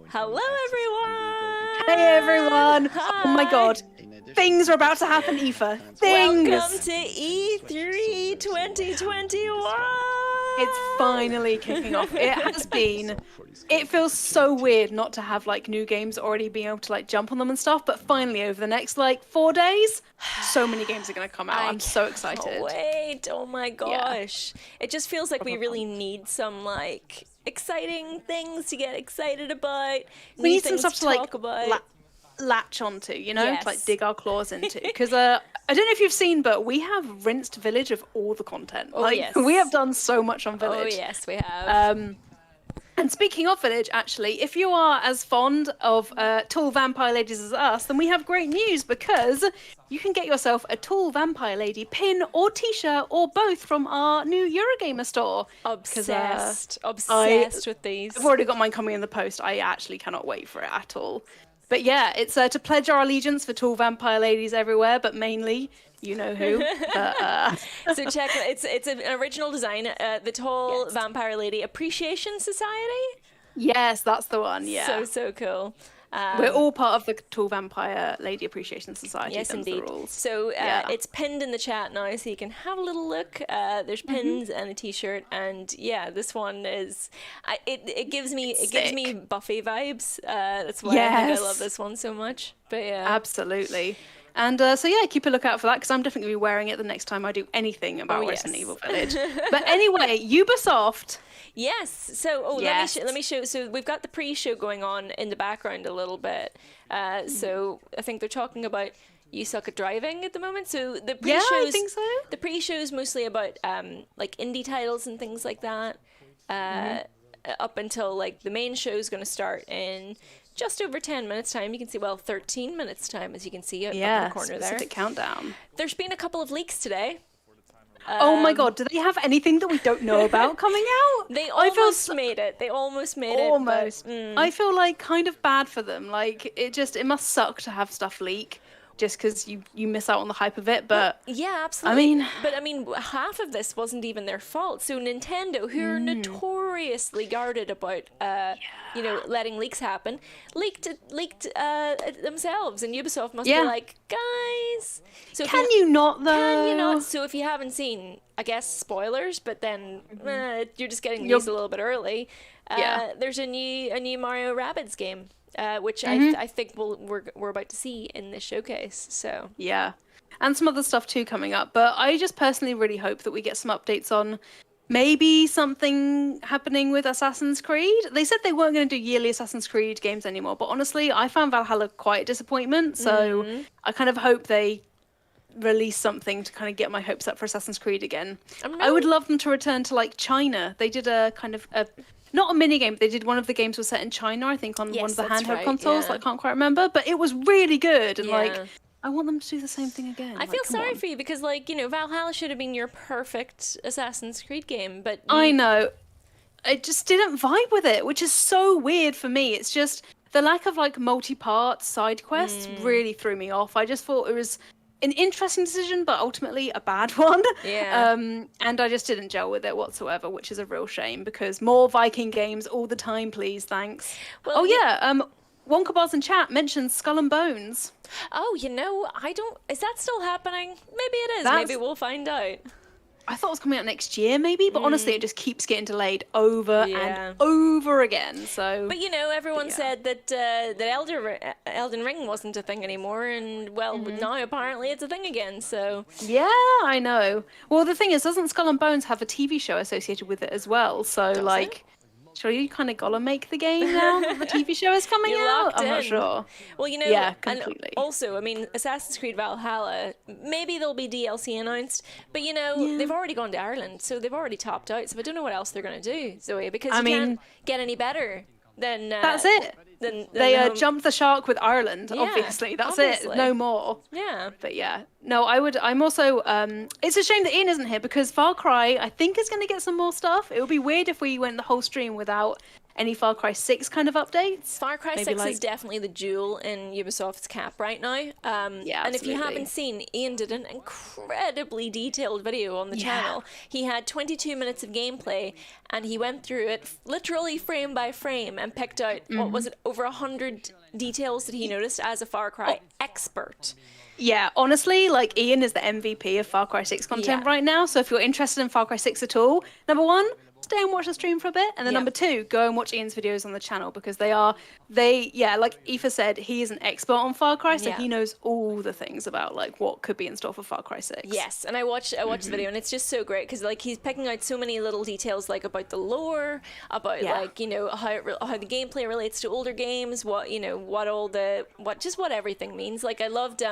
Hello, everyone! Hey, everyone! Hi. Oh my god. Things are about to happen, Aoife. Things! Welcome to E3 2021! It's finally kicking off. It has been. It feels so weird not to have like new games already being able to like jump on them and stuff, but finally over the next like 4 days, so many games are going to come out. I'm so excited. Can't wait! Oh my gosh. Yeah. It just feels like we really need some like exciting things to get excited about. We need some stuff to like latch onto, you know, yes. to like dig our claws into. Because I don't know if you've seen, but we have rinsed Village of all the content. Oh, like, yes. We have done so much on Village. Oh yes, we have. And speaking of Village, actually, if you are as fond of tall vampire ladies as us, then we have great news, because you can get yourself a tall vampire lady pin or t-shirt or both from our new Eurogamer store. Obsessed with these. I've already got mine coming in the post. I actually cannot wait for it at all. But yeah, it's to pledge our allegiance for tall vampire ladies everywhere, but mainly, you know who. So check it. It's an original design. The Tall Vampire Lady Appreciation Society. Yes, that's the one. Yeah. So cool. We're all part of the Tall Vampire Lady Appreciation Society. Yes, indeed. The rules. So it's pinned in the chat now, so you can have a little look. There's pins and a t-shirt, and yeah, this one is. It gives me Buffy vibes. That's why I think I love this one so much. But yeah, absolutely. And so yeah, keep a lookout for that because I'm definitely gonna be wearing it the next time I do anything about Resident Evil Village. But anyway, Ubisoft. Yes. So, Yes. let me show. So we've got the pre-show going on in the background a little bit. So I think they're talking about You Suck at Driving at the moment. So the pre-shows, I think so. The pre-show is mostly about like indie titles and things like that. Up until like the main show is going to start in just over 10 minutes time. You can see, well, 13 minutes time, as you can see up in the corner there. Specific countdown. There's been a couple of leaks today. Oh my god, do they have anything that we don't know about coming out? They almost made it. They almost made it. Almost. I feel like kind of bad for them. Like it must suck to have stuff leak just because you miss out on the hype of it. But yeah, absolutely. I mean, half of this wasn't even their fault. So Nintendo, who are notoriously guarded about letting leaks happen, leaked it themselves, and Ubisoft must be like, guys. So can you not though? Can you not? So if you haven't seen, I guess spoilers, but then you're just getting these a little bit early. There's a new Mario Rabbids game. Which I think we're about to see in this showcase. So yeah, and some other stuff too coming up. But I just personally really hope that we get some updates on maybe something happening with Assassin's Creed. They said they weren't going to do yearly Assassin's Creed games anymore, but honestly, I found Valhalla quite a disappointment. So I kind of hope they release something to kind of get my hopes up for Assassin's Creed again. I would love them to return to like China. They did a kind of not a mini game, but they did one of the games was set in China, I think, on one of the handheld consoles. I can't quite remember, but it was really good. And like, I want them to do the same thing again. I feel sorry for you because, like, Valhalla should have been your perfect Assassin's Creed game, but I know. I just didn't vibe with it, which is so weird for me. It's just the lack of like multi-part side quests really threw me off. I just thought it was an interesting decision, but ultimately a bad one. And I just didn't gel with it whatsoever, which is a real shame because more Viking games all the time, please. Thanks. Well, Wonka Bars in chat mentions Skull and Bones. Oh, is that still happening? Maybe it is. Maybe we'll find out. I thought it was coming out next year, maybe, but honestly, it just keeps getting delayed over and over again. So, but everyone said that that Elden Ring wasn't a thing anymore, and now apparently it's a thing again. So yeah, I know. Well, the thing is, doesn't Skull and Bones have a TV show associated with it as well? So sure, you kind of gotta make the game now that the TV show is coming out. I'm not sure. Well, yeah, completely. And also, I mean, Assassin's Creed Valhalla, maybe there'll be DLC announced, but they've already gone to Ireland, so they've already topped out. So I don't know what else they're gonna do, Zoe, because you can't get any better than that's it. They jumped the shark with Ireland, obviously. That's it. No more. Yeah. But yeah. No, I'm also... it's a shame that Ian isn't here because Far Cry, I think, is going to get some more stuff. It would be weird if we went the whole stream without any Far Cry 6 kind of updates. Far Cry 6 is definitely the jewel in Ubisoft's cap right now. And if you haven't seen, Ian did an incredibly detailed video on the channel. He had 22 minutes of gameplay and he went through it literally frame by frame and picked out, what was it, over 100 details that he noticed as a Far Cry expert. Yeah, honestly, like Ian is the MVP of Far Cry 6 content right now. So if you're interested in Far Cry 6 at all, number one, stay and watch the stream for a bit, and then number two, go and watch Ian's videos on the channel because like Aoife said, he is an expert on Far Cry, so he knows all the things about like what could be in store for Far Cry 6. Yes, and I watched the video, and it's just so great because like he's picking out so many little details like about the lore, about like how the gameplay relates to older games, what what everything means. Like I loved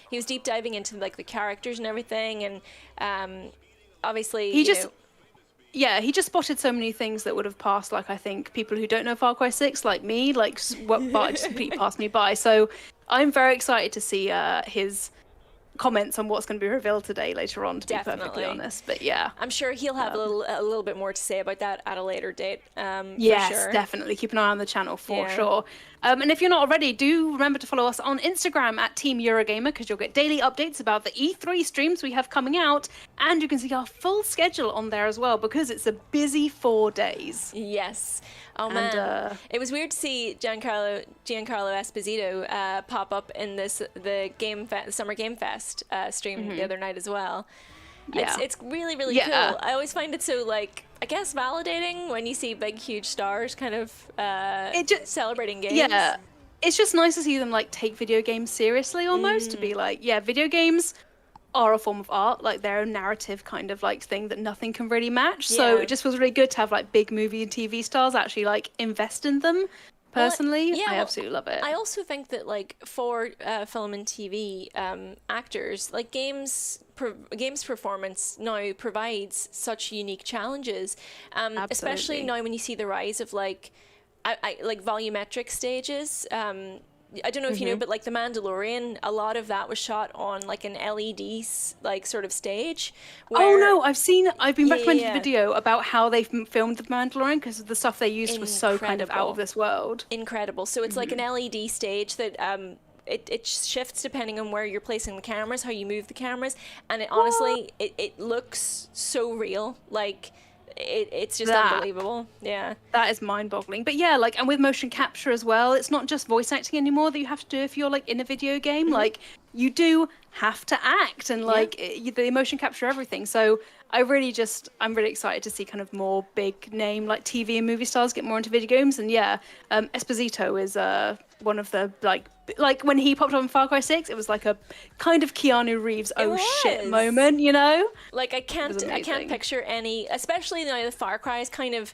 he was deep diving into like the characters and everything, and obviously he just spotted so many things that would have passed, like, I think, people who don't know Far Cry 6, like me, like, but just completely passed me by. So I'm very excited to see his comments on what's going to be revealed today later on, to be perfectly honest. But yeah. I'm sure he'll have a little bit more to say about that at a later date. Yes, for sure. Definitely. Keep an eye on the channel for sure. And if you're not already, do remember to follow us on Instagram at Team Eurogamer because you'll get daily updates about the E3 streams we have coming out. And you can see our full schedule on there as well because it's a busy 4 days. Yes. Oh man, it was weird to see Giancarlo Esposito pop up in the Summer Game Fest stream the other night as well. Yeah. It's really, really cool. I always find it so, like, I guess validating when you see big, huge stars kind of celebrating games. Yeah. it's just nice to see them like take video games seriously almost, to be like, yeah, video games are a form of art, like they're a narrative kind of like thing that nothing can really match. So it just feels really good to have like big movie and TV stars actually like invest in them. Personally, I absolutely love it. I also think that like for film and TV actors, like games performance now provides such unique challenges, especially now when you see the rise of like like volumetric stages. I don't know if you know, but like The Mandalorian, a lot of that was shot on like an LED like sort of stage. Oh no, I've been recommended a video about how they filmed The Mandalorian because the stuff they used was so kind of out of this world. Incredible. So it's like an LED stage that it shifts depending on where you're placing the cameras, how you move the cameras, and it honestly it looks so real. Like it's just unbelievable. Yeah, that is mind-boggling. But yeah, like, and with motion capture as well, it's not just voice acting anymore that you have to do if you're like in a video game. Like you do have to act, and like the motion capture everything. So I'm really excited to see kind of more big name like TV and movie stars get more into video games. And Esposito is one of the like when he popped up in Far Cry 6, it was like a kind of Keanu Reeves shit moment, you know? Like I can't picture any, especially now the Far Cry is kind of,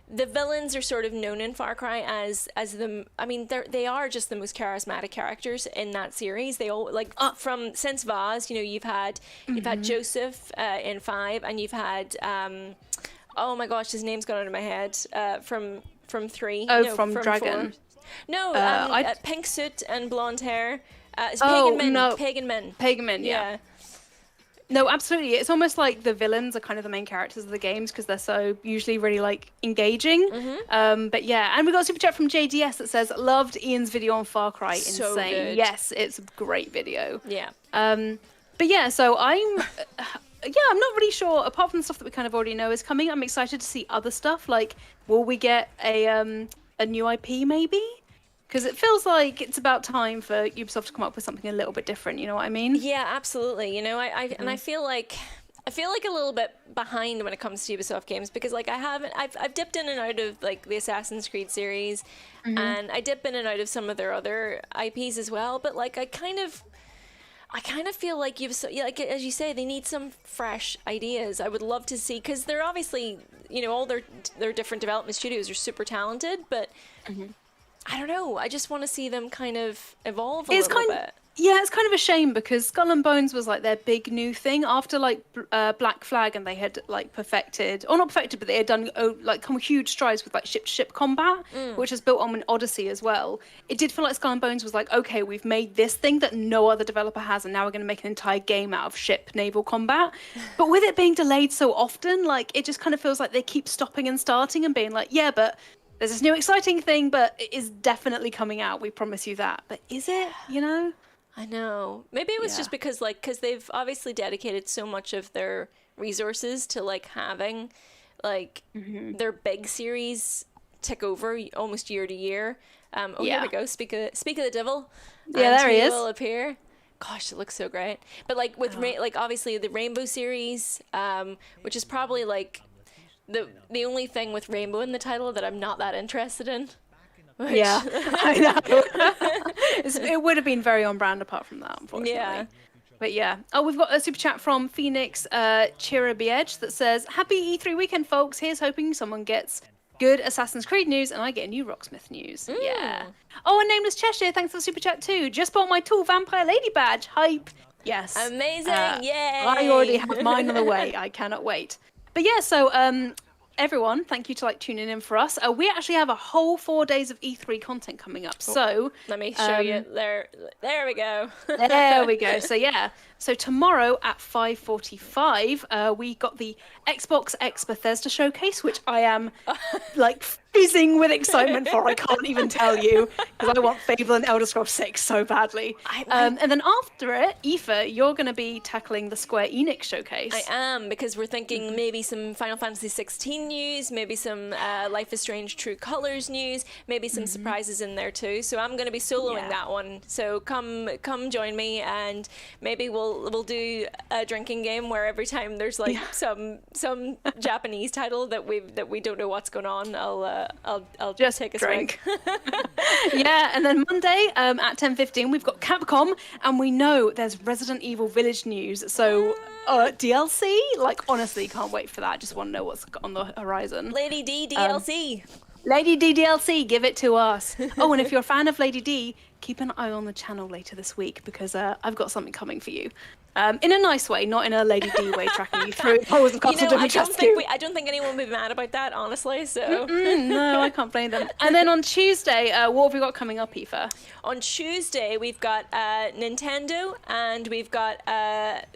the villains are sort of known in Far Cry as they are just the most charismatic characters in that series. They all like from since Vaz, you know, you've had Joseph in 5, and you've had oh my gosh, his name's gone out of my head from 3. From Dragon. 4. No, pink suit and blonde hair. It's Pagan Men. Yeah. No, absolutely. It's almost like the villains are kind of the main characters of the games because they're so usually really like engaging. But yeah, and we got a super chat from JDS that says loved Ian's video on Far Cry. Insane. Good. Yes, it's a great video. Yeah. But yeah, so I'm not really sure. Apart from the stuff that we kind of already know is coming, I'm excited to see other stuff. Like, will we get a new IP maybe? Because it feels like it's about time for Ubisoft to come up with something a little bit different. You know what I mean? Yeah, absolutely. You know, and I feel like a little bit behind when it comes to Ubisoft games because like I've dipped in and out of like the Assassin's Creed series, and I dip in and out of some of their other IPs as well. But like I kind of feel like like as you say, they need some fresh ideas. I would love to see, because they're obviously, you know, all their different development studios are super talented, but I don't know. I just want to see them kind of evolve a little bit. Yeah, it's kind of a shame because Skull and Bones was like their big new thing after like Black Flag, and they had like perfected, or not perfected, but they had done like come huge strides with like ship-to-ship combat, which is built on an Odyssey as well. It did feel like Skull and Bones was like, okay, we've made this thing that no other developer has, and now we're going to make an entire game out of ship naval combat. But with it being delayed so often, like it just kind of feels like they keep stopping and starting and being like, yeah, but there's this new exciting thing, but it is definitely coming out. We promise you that. But is it? You know? I know. Maybe it was just because they've obviously dedicated so much of their resources to like having like their big series tick over almost year to year. Here we go. Speak of the devil. Yeah, there he is. Will appear. Gosh, it looks so great. But like with like obviously the Rainbow series, which is probably like the only thing with Rainbow in the title that I'm not that interested in. Yeah, I know. It would have been very on brand apart from that, unfortunately. Yeah. But yeah. Oh, we've got a super chat from Phoenix Chirabiedge that says, happy E3 weekend, folks. Here's hoping someone gets good Assassin's Creed news and I get a new Rocksmith news. Yeah. Oh, and Nameless Cheshire, thanks for the super chat too. Just bought my Tool Vampire Lady badge. Hype. Yes. Amazing. Yay. I already have mine on the way. I cannot wait. But yeah, so everyone, thank you to like tuning in for us. We actually have a whole 4 days of E3 content coming up. So let me show you. There we go. There we go. So yeah. So tomorrow at 5:45, we got the Xbox X Bethesda showcase, which I am like fizzing with excitement for. I can't even tell you because I want Fable and Elder Scrolls 6 so badly. And then after it, Aoife, you're going to be tackling the Square Enix showcase. I am, because we're thinking maybe some Final Fantasy 16 news, maybe some Life is Strange True Colors news, maybe some surprises in there too. So I'm going to be soloing that one. So come join me, and maybe we'll do a drinking game where every time there's like some Japanese title that we don't know what's going on, I'll just take a drink. swig. Yeah, and then Monday at 10:15 we've got Capcom, and we know there's Resident Evil Village news. So DLC, like honestly, can't wait for that. Just want to know what's on the horizon. Lady D DLC. Lady D DLC, give it to us. Oh, and if you're a fan of Lady D, keep an eye on the channel later this week because I've got something coming for you. In a nice way, not in a Lady D way, tracking you through holes of Castle I don't think anyone will be mad about that, honestly. So no, I can't blame them. And then on Tuesday, what have we got coming up, Aoife? On Tuesday, we've got Nintendo, and we've got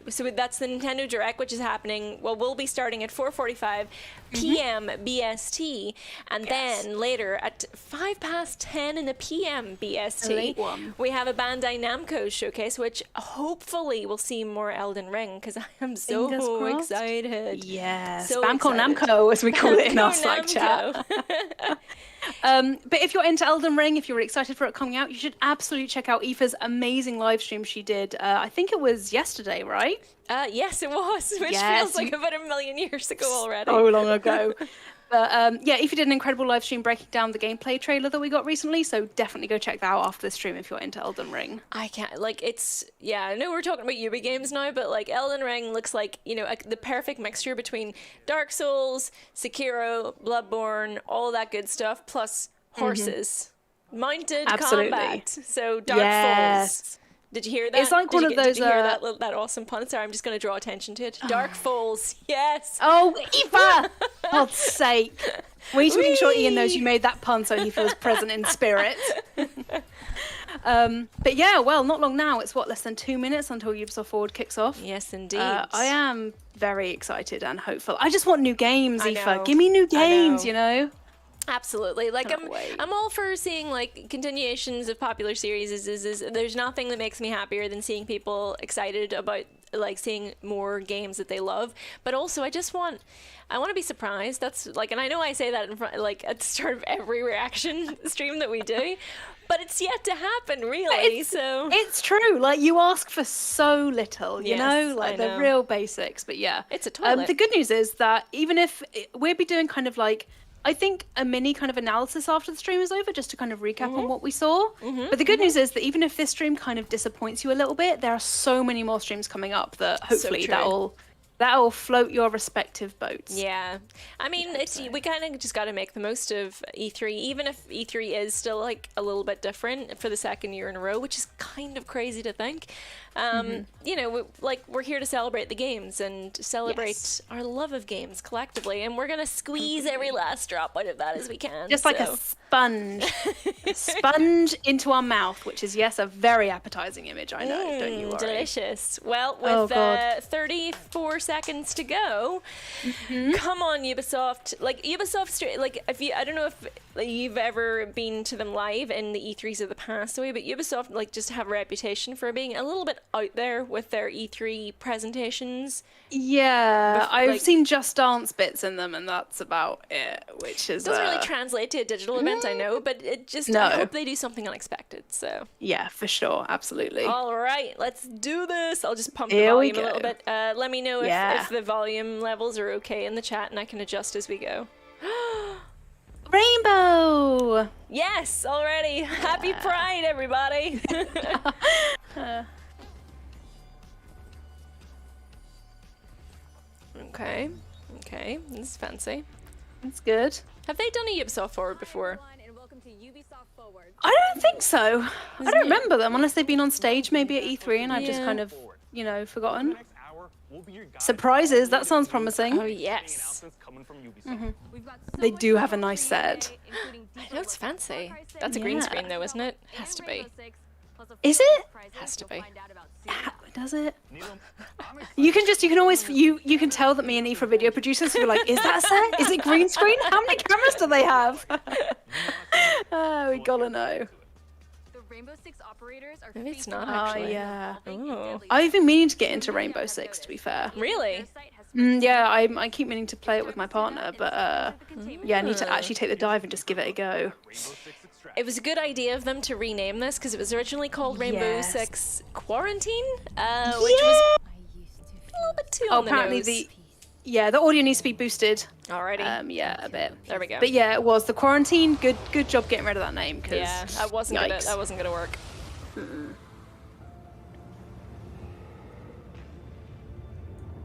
so that's the Nintendo Direct, which is happening. Well, we'll be starting at 4:45 p.m. BST, and then later at 10:05 in the PM BST, a late one. we have a Bandai Namco showcase, which hopefully will see more Elden Ring because I am so excited. Yes, so Bamco excited. Namco, as we call it in our Bamco Slack chat. Namco. But if you're into Elden Ring, if you're really excited for it coming out, you should absolutely check out Aoife's amazing live stream she did. I think it was yesterday, right? Yes, it was, which feels like about 1 million years ago already. So long ago. But yeah, Aoife did an incredible live stream breaking down the gameplay trailer that we got recently, so definitely go check that out after the stream if you're into Elden Ring. I can't, like, I know we're talking about Ubi games now, but like Elden Ring looks like, the perfect mixture between Dark Souls, Sekiro, Bloodborne, all that good stuff, plus horses. Mounted combat. So Dark Falls. Did you hear that? It's like Did you hear that awesome pun? Sorry, I'm just going to draw attention to it. Dark Falls, yes. Oh, Aoife! For God's sake. We need to make sure Ian knows you made that pun so he feels present in spirit. But yeah, well, not long now. It's less than 2 minutes until Ubisoft Forward kicks off. Yes, indeed. I am very excited and hopeful. I just want new games, Aoife. know. Give me new games, Absolutely. Like I'm all for seeing like continuations of popular series. There's nothing that makes me happier than seeing people excited about like seeing more games that they love. But also I want to be surprised. That's like, and I know I say that in front, like at the start of every reaction stream that we do, but it's yet to happen, really. It's true. Like you ask for so little, you know, like the real basics. But yeah, it's a toilet. The good news is that even if we'll be doing kind of like, I think a mini kind of analysis after the stream is over, just to kind of recap on what we saw. But the good news is that even if this stream kind of disappoints you a little bit, there are so many more streams coming up that hopefully that'll float your respective boats. Yeah, I mean, we kind of just got to make the most of E3, even if E3 is still like a little bit different for the second year in a row, which is kind of crazy to think. We're here to celebrate the games and celebrate our love of games collectively, and we're gonna squeeze every last drop out of that as we can. Just like a sponge into our mouth, which is a very appetizing image. I know, don't you worry. Delicious. Well, with 34 seconds to go, come on, Ubisoft. Like Ubisoft, like I don't know if you've ever been to them live in the E3s of the past, but Ubisoft like just have a reputation for being a little bit out there with their E3 presentations. Yeah, I've seen Just Dance bits in them, and that's about it. Which is doesn't really translate to a digital event, I know, but it just I hope they do something unexpected. So yeah, for sure, absolutely. All right, let's do this. I'll just pump the volume a little bit. Let me know if the volume levels are okay in the chat, and I can adjust as we go. Rainbow! Yes, already. Happy Pride, everybody. Okay, this is fancy. That's good. Have they done a Ubisoft Forward before? I don't think so. I don't remember them unless they've been on stage maybe at E3 and I've just kind of, forgotten. Surprises, that sounds promising. Oh, yes. They do have a nice set. I know, it's fancy. That's a green screen though, isn't it? Has to be. Is it? Has to be. Does it? You can always tell that me and Aoife are video producers who are like, is that a set? Is it green screen? How many cameras do they have? We gotta know. Maybe it's not actually. Yeah. Oh. I've been meaning to get into Rainbow Six, to be fair. Really? Yeah, I keep meaning to play it with my partner, but I need to actually take the dive and just give it a go. It was a good idea of them to rename this because it was originally called Rainbow Six Quarantine, which was a little bit too on the nose. Yeah, the audio needs to be boosted. Alrighty. Yeah, a bit. There we go. But yeah, it was the quarantine. Good job getting rid of that name. Yeah, that wasn't gonna work.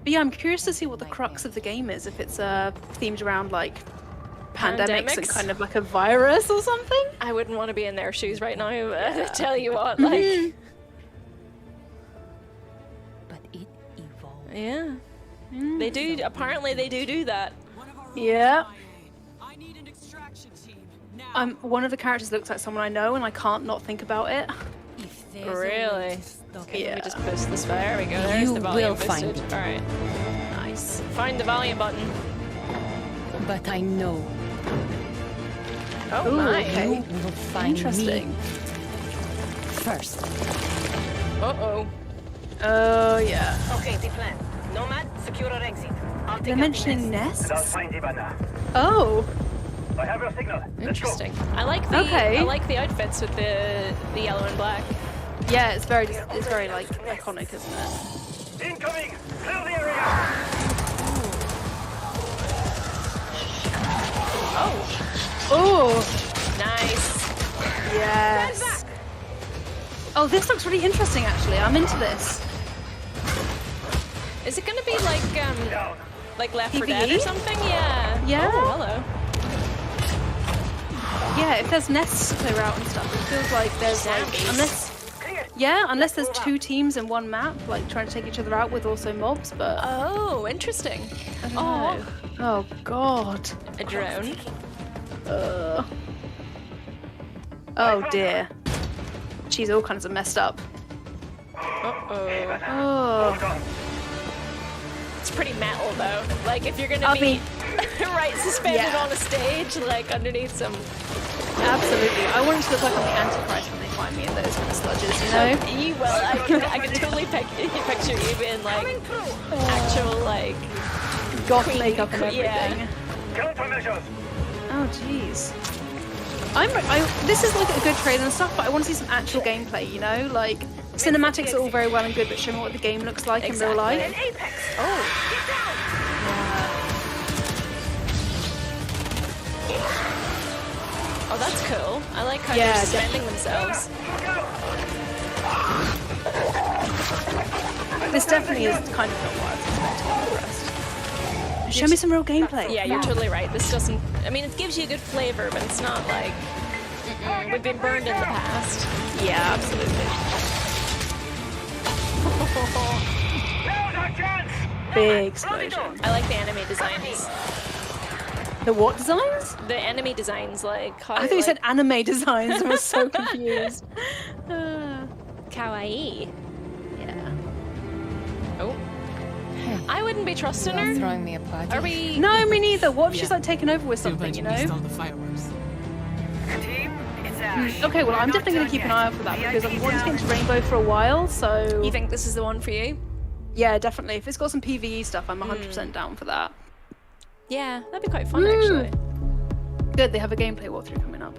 But yeah, I'm curious to see what the crux of the game is. If it's themed around like pandemics and kind of like a virus or something. I wouldn't want to be in their shoes right now. I tell you what, like. But it evolved. Yeah. They do. Apparently, they do that. Yeah. I need an extraction team now. One of the characters looks like someone I know, and I can't not think about it. Really? Okay, Yeah. let me just boost this. There we go. There's the volume will find boosted. it. All right. Nice. Find the volume button. But I know Oh Ooh, my. okay. you will find Interesting. me first. Uh-oh. Oh yeah. Okay, the plan. Nomad, secure our exit. I'll take They're out the mentioning nest. nests. find Ivana. Oh. I have your signal. Interesting. I like the outfits with the yellow and black. Yeah, it's very like iconic, isn't it? Incoming! Clear the area! Oh. Nice. Yes. Oh, this looks really interesting. Actually, I'm into this. Is it gonna be like Left 4 Dead or PvE? something? Yeah. Yeah. Oh, hello. Yeah, if there's nests to clear out and stuff, it feels like there's like unless there's two teams in one map, like trying to take each other out with also mobs. But Oh, interesting. I don't know. Oh God. A drone. Oh dear. She's all kinds of messed up. Uh-oh. Oh. It's pretty metal though. Like if you're gonna be right suspended yeah. on a stage, like underneath some. Absolutely. I want it to look like I'm the Antichrist when they find me in those kind of sludges, you know? You will. I can totally picture you being like actual like Goth queen- makeup and everything. yeah. Countermeasures! Oh jeez. This is like a good trailer and stuff, but I want to see some actual gameplay, you know? Like, cinematics are all very well and good, but show me what the game looks like in real life. Oh, that's cool. I like how Yeah, they're suspending themselves. This definitely is kind of not what I was expecting at first. Show me some real gameplay. Yeah, you're totally right. This doesn't. I mean, it gives you a good flavor, but it's not like we've been burned in the past. Yeah, absolutely. Now's our chance! Big explosion. I like the enemy designs. The what designs? The enemy designs, like how. I thought you said anime designs. I was so confused. kawaii. Yeah. Oh. I wouldn't be trusting You're her. throwing me a party. Are we? No, me neither. What if she's like taken over with something, you know? Install the fireworks. Team, it's Ash. Okay, well, I'm definitely going to keep an eye out for that because I've wanted to get into Rainbow for a while, so... You think this is the one for you? Yeah, definitely. If it's got some PvE stuff, I'm 100% down for that. Yeah, that'd be quite fun actually. Good, they have a gameplay walkthrough coming up.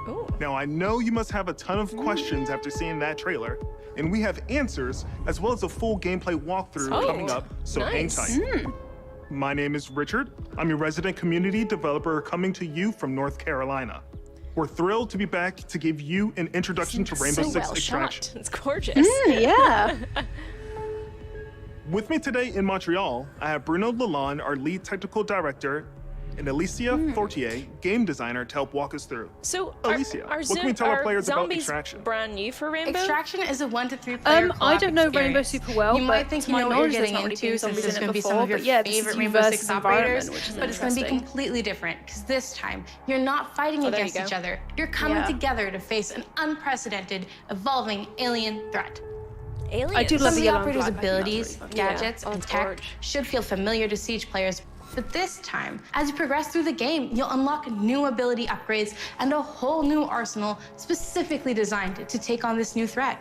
Ooh. Now, I know you must have a ton of questions after seeing that trailer, and we have answers as well as a full gameplay walkthrough Oh, coming up, so hang nice. tight. My name is Richard. I'm your resident community developer coming to you from North Carolina. We're thrilled to be back to give you an introduction to Rainbow So Six well Extraction. shot. It's gorgeous. Yeah. With me today in Montreal, I have Bruno Lalonde, our lead technical director, and Alicia Fortier, game designer, to help walk us through. So, Alicia, what can we tell our players about zombies Extraction? brand new for Rainbow? Extraction is a 1 to 3 player I don't know co-op Rainbow experience. super well, You might but think to you my know what you're knowledge, there's getting not really been into, since zombies there's in going it to be some before, of your but yeah, this is favorite you Rainbow versus Six environment, operators, which is but it's going to be interesting. completely different because this time you're not fighting there you against each go. other. You're coming Yeah. together to face an unprecedented, evolving alien threat. Aliens. I do Some love of the the yellow and operators' black, I think that's abilities, really fun. gadgets, Yeah. and Oh, tech gorge. should feel familiar to Siege players. But this time, as you progress through the game, you'll unlock new ability upgrades and a whole new arsenal specifically designed to take on this new threat.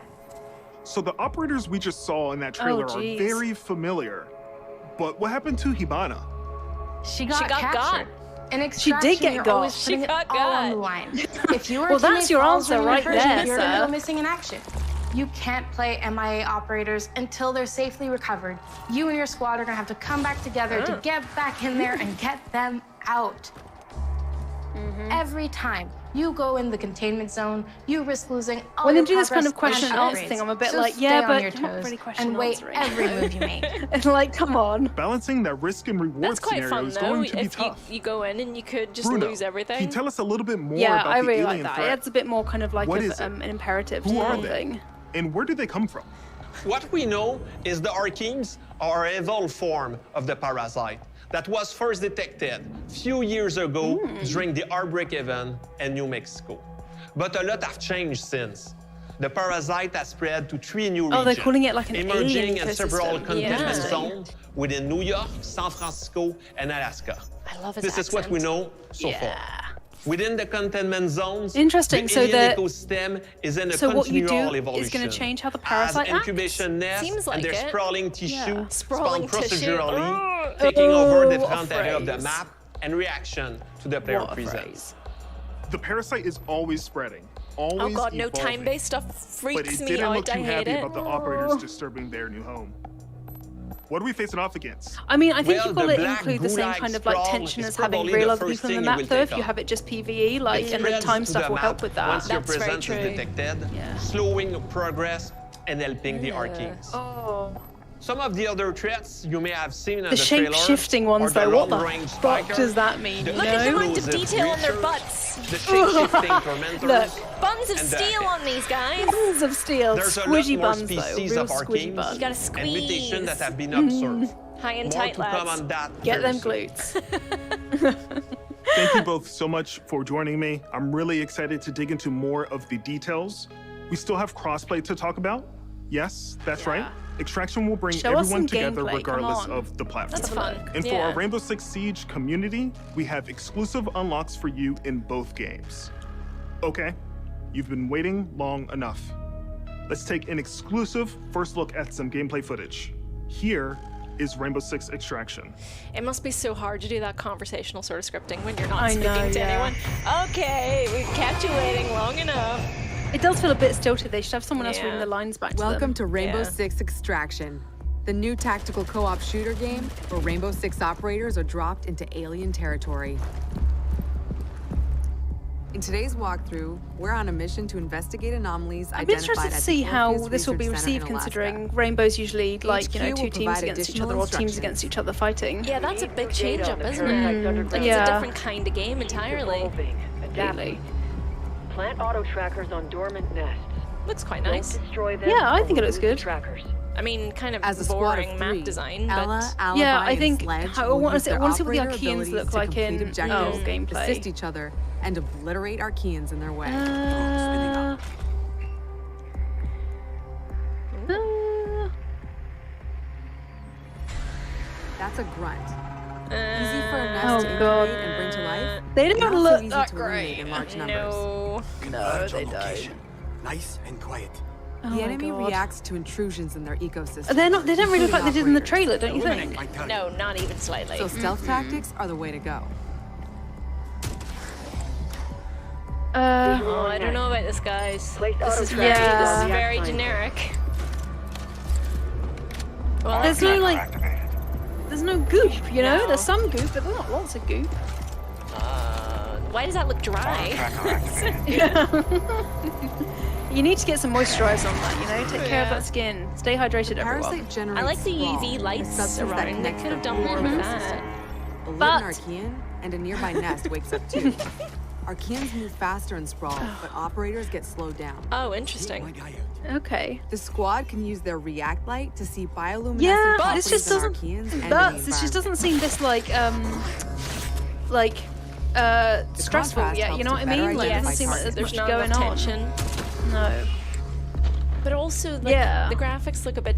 So the operators we just saw in that trailer are geez. very familiar. But what happened to Hibana? She got got captured. In She did Extraction, get you're got. always She putting it got all on got. the line. If you are Well, that's your answer right there, you're sir. gonna go missing in action. You can't play MIA operators until they're safely recovered. You and your squad are gonna have to come back together to get back in there and get them out. Every time you go in the containment zone, you risk losing all When your they do this kind of progress question and and answer upgrades. thing, I'm a bit So like, stay yeah, on but your you're not toes really question and weigh answering. every move you make. It's like, come on. Balancing that risk and reward That's quite scenario fun is though. going to be If you, tough. you go in and you could just Bruno, lose everything. can you tell us a little bit more Yeah, about I the really alien like that. threat? It's a bit more kind of like What a, is it? an imperative Who are sort of they? thing. And where do they come from? What we know is the Archeans are an evolved form of the parasite that was first detected few years ago during the Outbreak event in New Mexico. But a lot have changed since. The parasite has spread to 3 new regions, they're calling it like an alien emerging in several ecosystem. containment Yeah. zones within New York, San Francisco, and Alaska. I love his This is what we accent. know so far. Within the containment zones, Interesting, the so alien the- ecosystem is in a so what you continual do evolution. is gonna change how the As parasite acts? incubation nests Seems like and their it. sprawling tissue Sprawling spawn tissue. procedurally, taking over Oh, different what a areas of the phrase. map and reaction to the player What a presence. phrase. The parasite is always spreading, always Oh god, no evolving. time-based stuff But freaks it me didn't out. look I too hate happy it. about the operators disturbing their new home. What are we facing off against? I mean, I think Well, you've got the to black include the same gulag kind of like sprawl tension is as having probably real the other first people in the thing you map will though. If take you up. have it just PvE, like, It and the spreads time to stuff the will map help with that. Once your That's very presence true. is detected, Yeah. slowing progress and helping the Archeans. Oh. Some of the other threats you may have seen in The the trailer shape-shifting ones are though, the what the long-range fuck striker, does that mean, the you Look at the know? amount of explosive detail on their breachers, butts. the shape-shifting tormentors, Look. Buns of and the- steel on these guys. Buns of steel, There's a lot squidgy more buns though, species real of squidgy Archeans buns. You gotta and squeeze. mutations that have been observed. High and More tight, to come lads. on that Get very them soon. glutes. Thank you both so much for joining me. I'm really excited to dig into more of the details. We still have crossplay to talk about. Yes, that's right. Extraction will bring Show us everyone some together gameplay, come regardless on. of the platform. That's fun. And for Yeah. our Rainbow Six Siege community, we have exclusive unlocks for you in both games. Okay, you've been waiting long enough. Let's take an exclusive first look at some gameplay footage. Here is Rainbow Six Extraction. It must be so hard to do that conversational sort of scripting when you're not I speaking know, to yeah. anyone. Okay, we've kept you waiting long enough. It does feel a bit stilted. They should have someone else Yeah. reading the lines back to Welcome them. to Rainbow Yeah. Six Extraction, the new tactical co-op shooter game where Rainbow Six operators are dropped into alien territory. In today's walkthrough, we're on a mission to investigate anomalies I'd be identified interested to at see the how Orpheus this will be Research Center in received, Alaska. considering Rainbow's usually like, you know, HQ two will teams provide against each additional other or teams instructions. against each other fighting. Yeah, that's a big change up, isn't it? Like, yeah. it's a different kind of game entirely. Evolving, adapting. Completely. Plant auto trackers on dormant nests. Looks quite Don't nice. destroy them. Yeah, I or think it looks remove good. the Trackers. I mean, kind of As a squad boring of map 3, design, Ella, but Alibi, Yeah, I and think Sledge I will want to use see, their what the operator Archeans abilities look to like complete in objectives, gameplay. assist each other, and obliterate Archeans in their way. That's a grunt. Easy for a nest Oh, to God. incubate and bring to life. They not don't so look easy that to eliminate great. in large numbers. no. No, they don't. Nice and quiet. Oh The my enemy God. reacts to intrusions in their ecosystem. They're not. They don't really look like they did in the including trailer, don't you operators. think? No, not even slightly. So stealth tactics are the way to go. Oh, I don't know about this, guys. Place This auto is trackers very, Yeah. this on is the very assigned generic. Well, There's no like. Activated. There's no goop, you know. No. There's some goop, but there's not lots of goop. why does that look dry? Tracker activated. You need to get some moisturizer on that, you know. Take care of Yeah. that skin. Stay hydrated, everyone. Parasite generates I like the sprawl, UV a lights substance that around. They connects could have the done more whole with ecosystem. that. A lit But- Archean and a nearby nest wakes up too. Archeans move faster and sprawl, but operators get slowed down. Oh, My interesting. guy out. Okay. The squad can use their react light to see bioluminescent Yeah, but properties this just in doesn't. Archeans and in the This just environment. doesn't seem this stressful contrast yet. You know what helps I to mean? better Like, it doesn't identify seem like targets. there's There's much not going enough on. tension. No. But also, like, Yeah. the graphics look a bit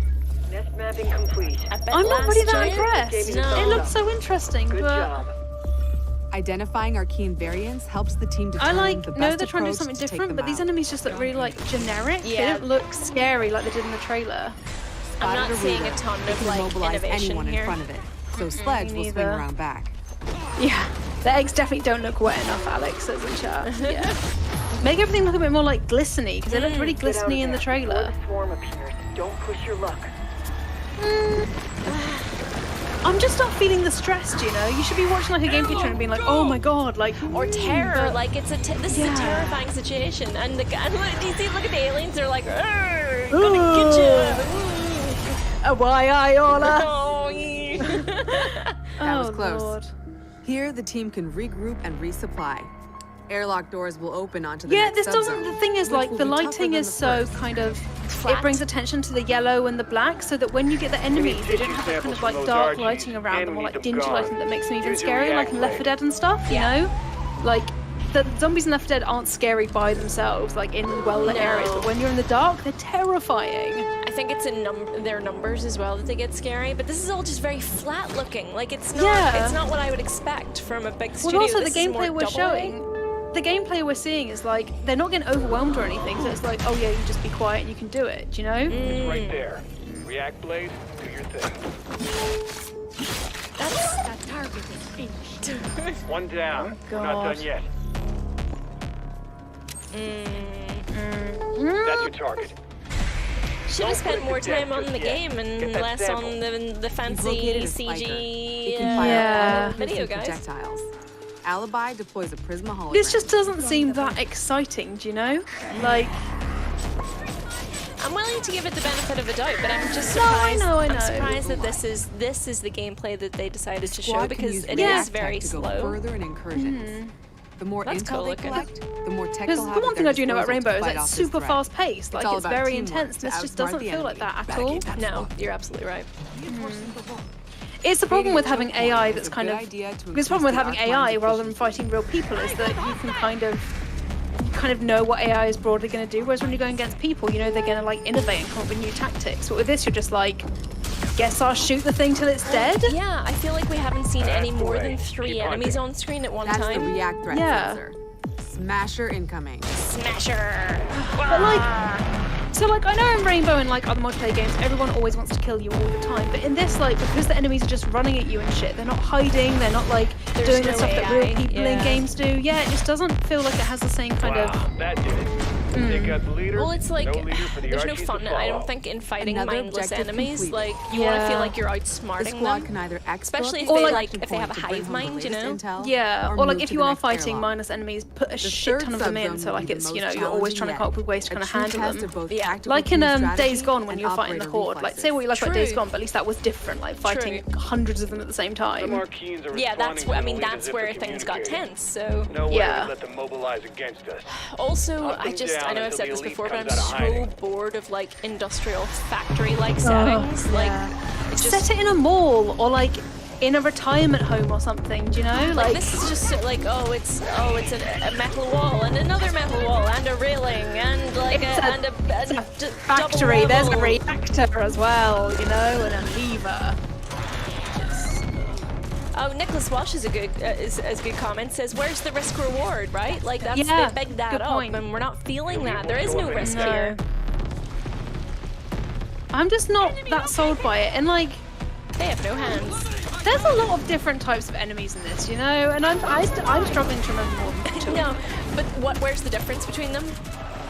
Nest mapping complete. I'm not really that last-gen. impressed. No. It looks so interesting, Good but job. Identifying Archean variants helps the team I determine like. the No, best they're trying to do approach something to take different, them but these out. enemies just look really like generic. They Yeah. don't look scary like they did in the trailer. I'm not Spotted seeing a Aruba. ton It of can like mobilize innovation anyone here. in front of it, so Sledge will swing neither. around back. Yeah, the eggs definitely don't look wet enough. Alex says in chat. Yeah. Make everything look a bit more like glistening, because it looked really glistening in the trailer. Swarm appears. Don't push your luck. I'm just not feeling the stress, you know? You should be watching like a gameplay trailer and being like, oh my god, like... Or terror, like it's this is a terrifying situation. And do you see, look at the aliens, they're like, gonna get you. Why, Iola? Oh, yeah. That was close. Lord. Here, the team can regroup and resupply. Airlock doors will open onto the Yeah, next this doesn't... subzone, The thing is, which like, will the be tougher lighting than is the so first. kind of... Flat. It brings attention to the yellow and the black, so that when you get the enemies, they don't have that kind of like dark lighting around them, or like dingy lighting that makes them even scarier, like in Left 4 Dead and stuff, you know? Like, the zombies in Left 4 Dead aren't scary by themselves, like in well-lit areas, but when you're in the dark, they're terrifying. I think it's in their numbers as well that they get scary, but this is all just very flat looking. Like it's not what I would expect from a big studio. Well, also This the is gameplay more we're showing, the gameplay we're seing is like they're not getting overwhelmed or anything, so it's like, oh yeah, you just be quiet and you can do it, do you know? It's right there. React blade, do your thing. That target is finished. One down. We're not done yet. That's your target. Should have spent more time on the game and Get that less sample. on the fancy Located a CG spiker. It can fire all video, piercing guys. projectiles. Alibi deploys a Prisma hologram. This just doesn't seem that exciting, do you know? Like, I'm willing to give it the benefit of the doubt, but I'm just No, I surprised. know. I'm surprised that this is the gameplay that they decided to show, Squad can because use it react is very tech to go slow. further in incursions. The more That's intel cool they looking. collect, the more tech because they'll the have one at thing their I do know about disposal Rainbow to is fight it's off this super threat. fast paced. Like all it's about very teamwork intense. to This just outsmart doesn't the feel like enemy. that at all. No, you're absolutely right. It's the problem with having Creating a AI choke that's point kind is a of. good idea to Because the problem with increase having the arc AI line's rather than fighting real people is that you can kind of know what AI is broadly going to do. Whereas when you're going against people, you know they're going to like innovate and come up with new tactics. But with this, you're just like, guess I'll shoot the thing till it's dead. Yeah, I feel like we haven't seen any more than Keep 3 hunting. enemies on screen at one That's time. the react threat Yeah. sensor. Smasher incoming. Smasher. But like, so like I know in Rainbow and like other multiplayer games, everyone always wants to kill you all the time. But in this, like, because the enemies are just running at you and shit, they're not hiding. They're not like There's doing no the stuff that AI, real people in yeah. games do. Yeah, it just doesn't feel like it has the same kind of. Wow, that did it. Take out the leader. Well, it's like no leader for the there's no Archies fun. to I follow. don't think in fighting Another mindless objective enemies. complete. Like you want to feel Yeah. like you're The outsmarting squad them. can either Especially if Or they like- if they have a hive mind, you know. Yeah, or move like if to you the are next fighting airlock. mindless enemies, put a The shit third ton of them in, subzone so will like be the it's, you most know, you're always trying to challenging come up with ways to yet. kind of A true handle test them. of both Yeah. tactical Like in team Days strategy Gone when and you're fighting the operator Horde. Like reflexes. say what you like about True. Days Gone, but at least that was different. Like fighting hundreds of them at the same The time. Marquees are Yeah, that's responding where to the lead that's as if where they're things got communicating. tense. So No way Yeah. to let them mobilize against us. also, Hunt them I down know I've until said the this elite before, but I'm comes out of so hiding. bored of like industrial factory-like settings. Like it just Set it in a mall or like in a retirement home or something. Do you know? like this is just so, like it's a metal wall and another metal wall and a railing and like It's a factory. There's a double level. reactor as well, you know, and a lever. Oh, Nicholas Walsh is a good comment. Says, "Where's the risk reward?" Right? Like that's Yeah, they big that good up, point. and we're not feeling The that. elite There will is show no up risk anytime. here. I'm just not that sold by it, and like. They have no hands. There's a lot of different types of enemies in this, you know, and I'm struggling to remember more than two. No, but where's the difference between them?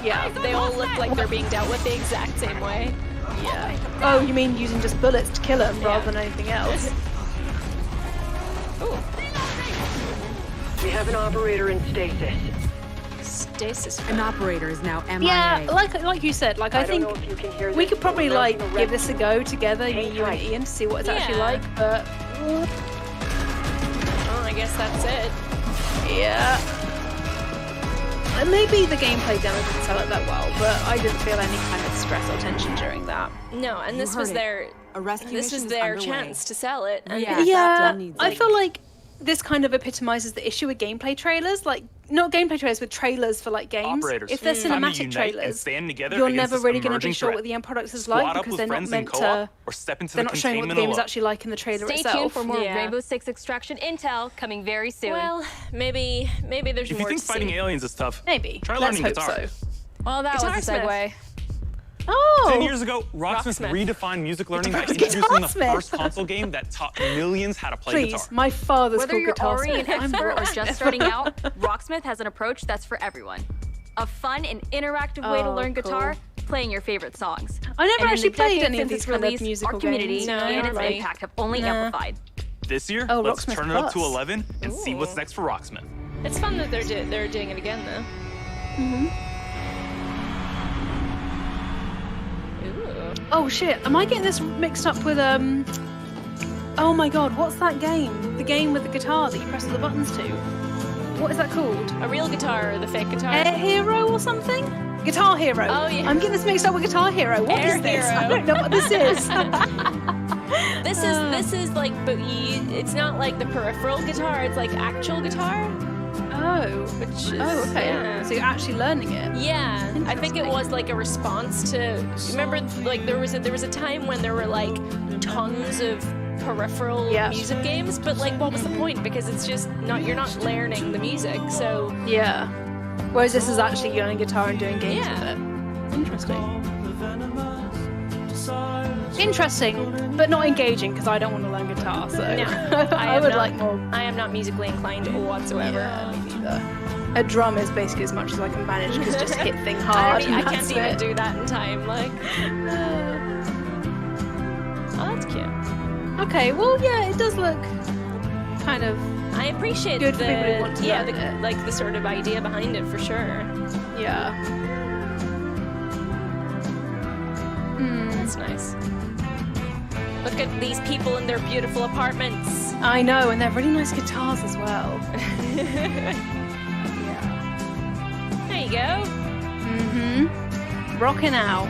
Yeah. They all look like they're being dealt with the exact same way. Yeah. Oh, you mean using just bullets to kill them rather than anything else? Ooh, We have an operator in stasis. stasis. An operator is now MIA. Yeah, like you said, like I don't know think if you can hear we this, could probably but we're like mounting a give this a go together, me, Hang you, and tight. Ian, to see what it's actually Yeah. like. But Oh, I guess that's it. yeah, and maybe the gameplay demo didn't sell it that well, but I didn't feel any kind of stress or tension during that. No, and this heard was it. their A rescue this was mission is their underway. chance to sell it. And Yeah. Yeah, that needs I it. feel like this kind of epitomizes the issue with gameplay trailers, like not gameplay trailers, with trailers for like games. Operators, If they're it's time to cinematic unite and trailers, stand together you're against never this really going to be emerging sure threat. what the end product is Squad like up because with they're not friends in meant co-op to. or step into They're the not showing what the containment game is alone. actually like in the trailer Stay itself. tuned for more Yeah. Rainbow Six extraction intel coming very soon. well, maybe there's If more you think to fighting see. aliens is tough, Maybe. try Let's learning hope guitar. so. well, that was a Guitarsmith. segue. Oh. 10 years ago, Rocksmith Rocksmith. redefined music learning by Guitar introducing the Smith. first console game that taught millions how to play Please, guitar. my father's Whether called you're Guitar already an Smith. I'm expert or Rocksmith. just starting out, Rocksmith has an approach that's for everyone. A fun and interactive way to learn guitar, playing your favorite songs. I never And in actually the played decades any of since these its kind of release, musical our community games. and its Right. impact have only amplified. This year, Oh, let's Rocksmith turn it up to Plus. 11 and see what's next for Rocksmith. It's fun that they're doing it again, though. Ooh. Oh shit, am I getting this mixed up with oh my god, what's that game? The game with the guitar that you press all the buttons to. What is that called? A real guitar or the fake guitar? Air Hero or something? Guitar Hero. Oh, yeah. I'm getting this mixed up with Guitar Hero. What Air is this? Hero. I don't know what this is. This is like, but it's not like the peripheral guitar. It's like actual guitar. Oh. Which is, okay. Yeah. So you're actually learning it. Yeah, I think it was like a response to. Remember, like there was a time when there were like tons of peripheral music games, but like, what was the point? Because it's just not. You're not learning the music, so. Yeah. Whereas this is actually learning guitar and doing games with it. Interesting. Interesting, but not engaging because I don't want to learn guitar. So No, I would like more. I am not musically inclined whatsoever. Yeah, me neither. A drum is basically as much as I can manage because just hit thing hard. I can't even do that in time. Like, oh, that's cute. Okay, well, yeah, it does look kind of. I appreciate good for people who want to learn it. like the sort of idea behind it for sure. Yeah. That's nice. Look at these people in their beautiful apartments. I know, and they're really nice guitars as well. There you go. Rocking out.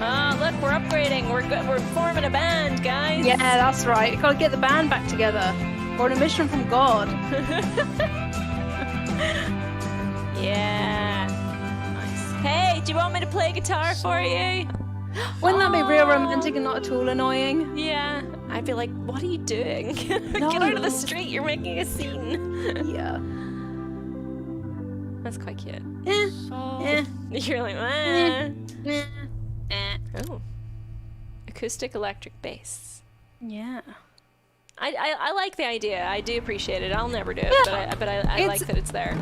Oh, look, we're upgrading. We're forming a band, guys. Yeah, that's right. Gotta get the band back together. We're on a mission from God. Yeah. Nice. Hey, do you want me to play guitar for you? Wouldn't that be real romantic and not at all annoying? Yeah. I'd be like, what are you doing? Get out of the street. You're making a scene. Yeah. That's quite cute. Yeah. You're like, Oh. Acoustic electric bass. Yeah. I like the idea. I do appreciate it. I'll never do it, but I like that it's there.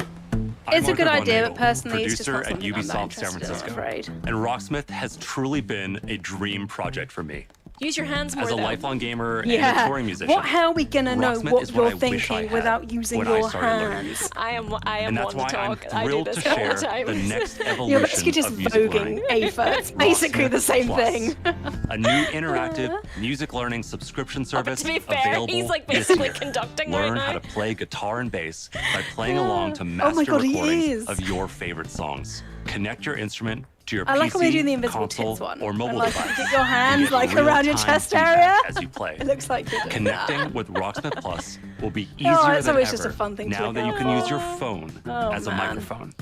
It's a I'm good Arthur idea, Von but personally, it's producer just not at something I'm that Ubisoft San interested in, I'm Francisco. afraid. And Rocksmith has truly been a dream project for me. Use your hands more. As a though. lifelong gamer and a touring musician. How are we gonna know Rocksmith what is you're what I wish I thinking had without using when I your started learning hands? music. I am And that's one why to talk. I'm I do thrilled this to all the share time. the next You're evolution basically just of music voguing, learning. Aoife. It's basically the same Rocksmith thing. A new interactive music learning subscription service to be fair, available he's like this basically year. conducting Learn right how now. to play guitar and bass by playing along to Oh master my God, he recordings is. of your favorite songs. Connect your instrument to your I like how PC, they're doing the invisible console, tits one. or mobile like, device. Get your and hands get like around your real-time chest feedback area. as you play. It looks like you're doing Connecting with Rocksmith Plus will be easier it's than always ever just a fun thing to now look that you out can use your for. phone Oh, as a man. microphone.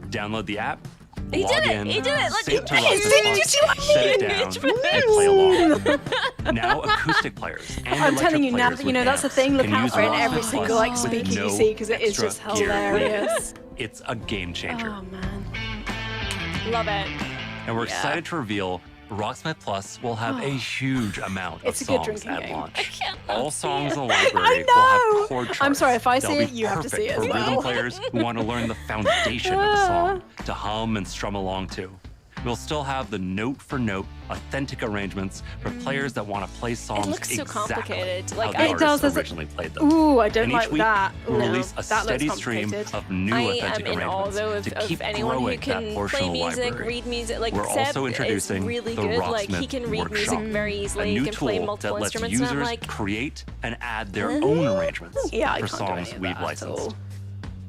Download the app. He log did it! in, He did it! Look, sync he to did it! Rocksmith See, Plus, did you see what set it engagement? down, and play along. Now acoustic players and I'm telling electric you now players that with that's the amps thing. Look can out use for it in Rocksmith every Plus single like with speaker you no see because it is extra just gear. hilarious. It's a game changer. Oh man. Love it. And we're excited to reveal Rocksmith Plus will have a huge amount of It's a good songs drinking at game. launch. can't All not songs see in it. the library I will know. have chord charts. I'm sorry, if I see They'll it, be you have to see it perfect as for well. rhythm players who want to learn the foundation of a song to hum and strum along to. We'll still have the note-for-note, authentic arrangements for players that want to play songs It looks so exactly complicated. how Like, the it does, artists there's a- originally played them. Ooh, I don't And each like week, that. we'll No, release a that looks steady stream complicated. of new I authentic am in awe arrangements though of to keep anyone who growing can that portion play of the music, library. read music. Like We're Seb also introducing is really the good. Like he Rocksmith can read music Workshop, very a easily. He new can play tool multiple that lets instruments. And I'm users like, create and add their own arrangements Yeah, I for can't do songs any of we've that at licensed. all.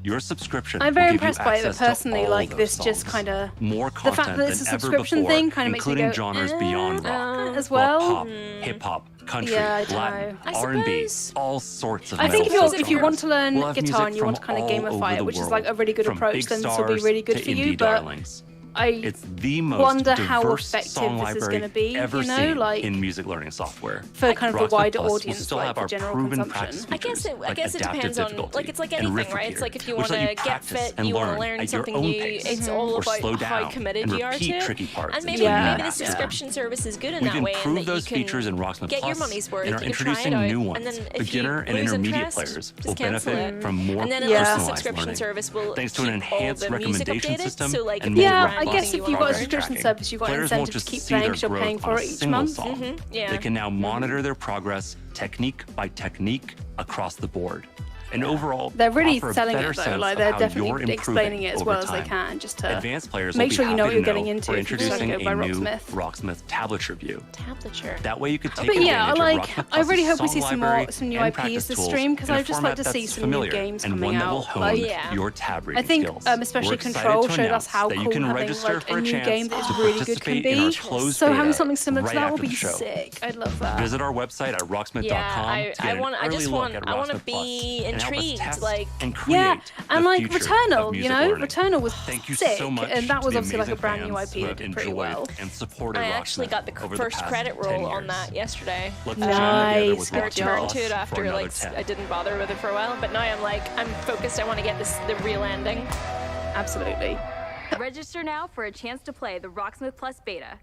Your subscription I'm very will give you impressed by it, but access to personally, all like those this just songs. kind of More the content fact that it's a than ever subscription before, thing kind of makes me including go genres beyond rock, as well. pop, hip hop, country, Yeah, I don't Latin, know. R&B, all sorts of I think metal if you want to learn We'll have guitar music and you want to from kind of all gamify over it, the which is world, like a really good from approach, big then this will be stars really good to for you. indie But darlings. It's the most wonder diverse how effective song this is library going to be, ever you know, seen like in music learning software. for kind of the Rocksmith wider Plus will audience, still like have for our general proven consumption. practice I guess features, I guess it adaptive depends on, difficulty like, it's like and anything, riff right? It's gear, like if you which want let to get practice fit, and you want to learn learn at your something own new. pace, It's all or about slow how down committed and you are to repeat it. tricky parts And maybe until you maybe the master them. subscription service is good in We've that way, and improved that you those can features in Rocksmith get your Plus money's worth. and are You can try it introducing out, new and ones. then if Beginner you and lose intermediate interest, players just will cancel benefit it. from more And then at least the personalized subscription learning, service will thanks to an keep all enhanced the music recommendation updated. system So like, and if more there's Yeah, brand I new guess thing if you you've want got a to learn, subscription service, you've got an Players won't incentive to just keep see playing their because you're growth paying for on a it each single month. song. Yeah. They can now monitor their progress technique by technique across the board. And overall, They're really offer a selling better it though, sense like of they're how you're definitely explaining it as improving well over as they time. can, just to Advanced players make will sure be you know what happy you're to getting into we're if you decide to introducing go by a new Rocksmith. Rocksmith tablet review. Tablature. That way you could take But yeah, advantage of Rocksmith I really Plus's hope we see song some library some new and IPs practice this tools stream, because in a I'd just like format to see that's some familiar new games and coming one that will out. hone Like, your tab I reading think skills. especially We're excited Control to showed us announce how that cool you can having register like for a a new chance game that is to really good participate can in our be. closed So having beta something similar to right that would after be the show. sick. I'd love that. Visit our website at rocksmith.com Yeah, to get an early look at I want to Rocksmith be Plus and help us intrigued. test Like, and create Yeah, and the like future Returnal, of you music know, learning. Returnal was Thank you sick, so much and that to was the obviously like a amazing brand new fans IP who that have did pretty enjoyed well. and supported I actually Rocksmith got the over first past credit 10 roll on years. that yesterday. Let's jam together with I Rocksmith returned Plus to it for after another like 10. I didn't bother with it for a while, but now I'm focused. I want to get the real ending. Absolutely. Register now for a chance to play the Rocksmith Plus beta.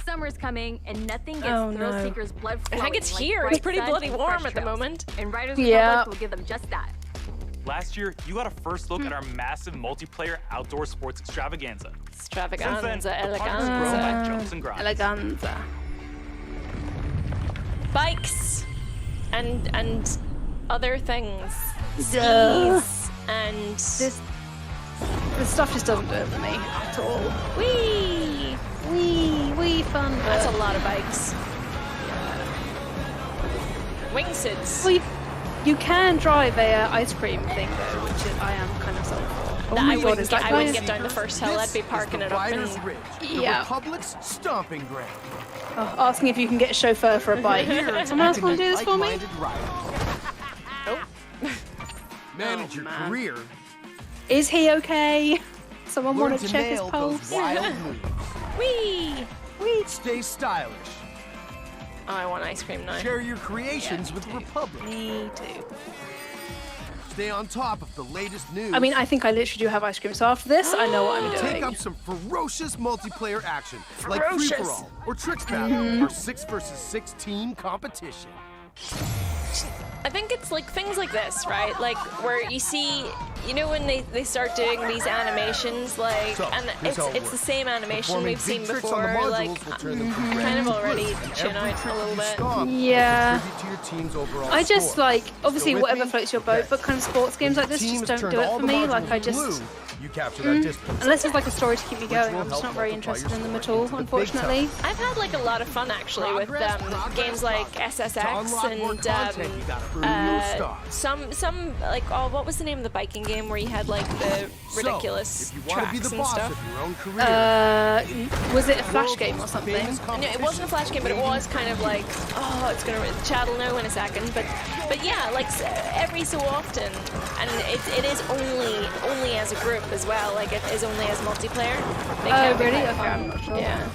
Summer's coming, and nothing gets thrill seekers' blood flowing. I think it's like here. bright It's pretty sun bloody and warm fresh at the trails. moment. And Riders Yeah. Republic will give them just that. Last year, you got a first look at our massive multiplayer outdoor sports extravaganza. Extravaganza, Since then, the park has grown by jumps and grinds. Eleganza. Bikes and other things. Duh. Skis and This stuff just doesn't do it for me at all. Wee fun. That's a lot of bikes. Wingsuits. Well, you can drive a ice cream thing though, which I am kind of sold for. Oh I my god, wouldn't is that I wouldn't get down the first hill. I'd be parking it up Riders and Ridge, the Yeah. Republic's stomping ground. Oh, asking if you can get a chauffeur for a bike. Someone else want to do this for me? Like-minded riders. Manage your career. Is he okay? Someone Learn want to to check his nail pulse? those wild moves. whee! Stay stylish. Oh, I want ice cream now. Share your creations Yeah, with the me too. Republic. Me too. Stay on top of the latest news. I mean, I think I literally do have ice cream, so after this, I know what I'm Take doing. up some ferocious multiplayer action, like Ferocious. free-for-all or tricks battle, or 6 versus 6 team competition. I think it's like things like this, right? Like where you see, you know, when they start doing these animations, like, So, and here's how it it's the works. same animation Performing we've seen big tricks on the before. modules Like, will turn them from I'm red kind of to already blue. chin Every out trick a little you bit. stop will Yeah. contribute to your team's overall I just score. like, obviously, Still with whatever me? floats your boat, but kind of sports games like this Teams just don't turned do it all for the me. modules Like, I blue, just. you capture that distance. Unless it's like a story to keep me going, will I'm just help not very multiply interested your in them at score all, into the big unfortunately. I've had like a lot of fun actually with games like SSX and some like, oh, what was the name of the biking game where you had like the ridiculous if you want to be tracks the and boss stuff? of your own career, Was it a flash game or something? No, it wasn't a flash game, but it was kind of like, oh, it's gonna. Chad will know in a second, but yeah, like every so often, and it is only as a group as well. Like it is only as multiplayer. They can be really? quite Okay, fun. I'm not sure. Yeah.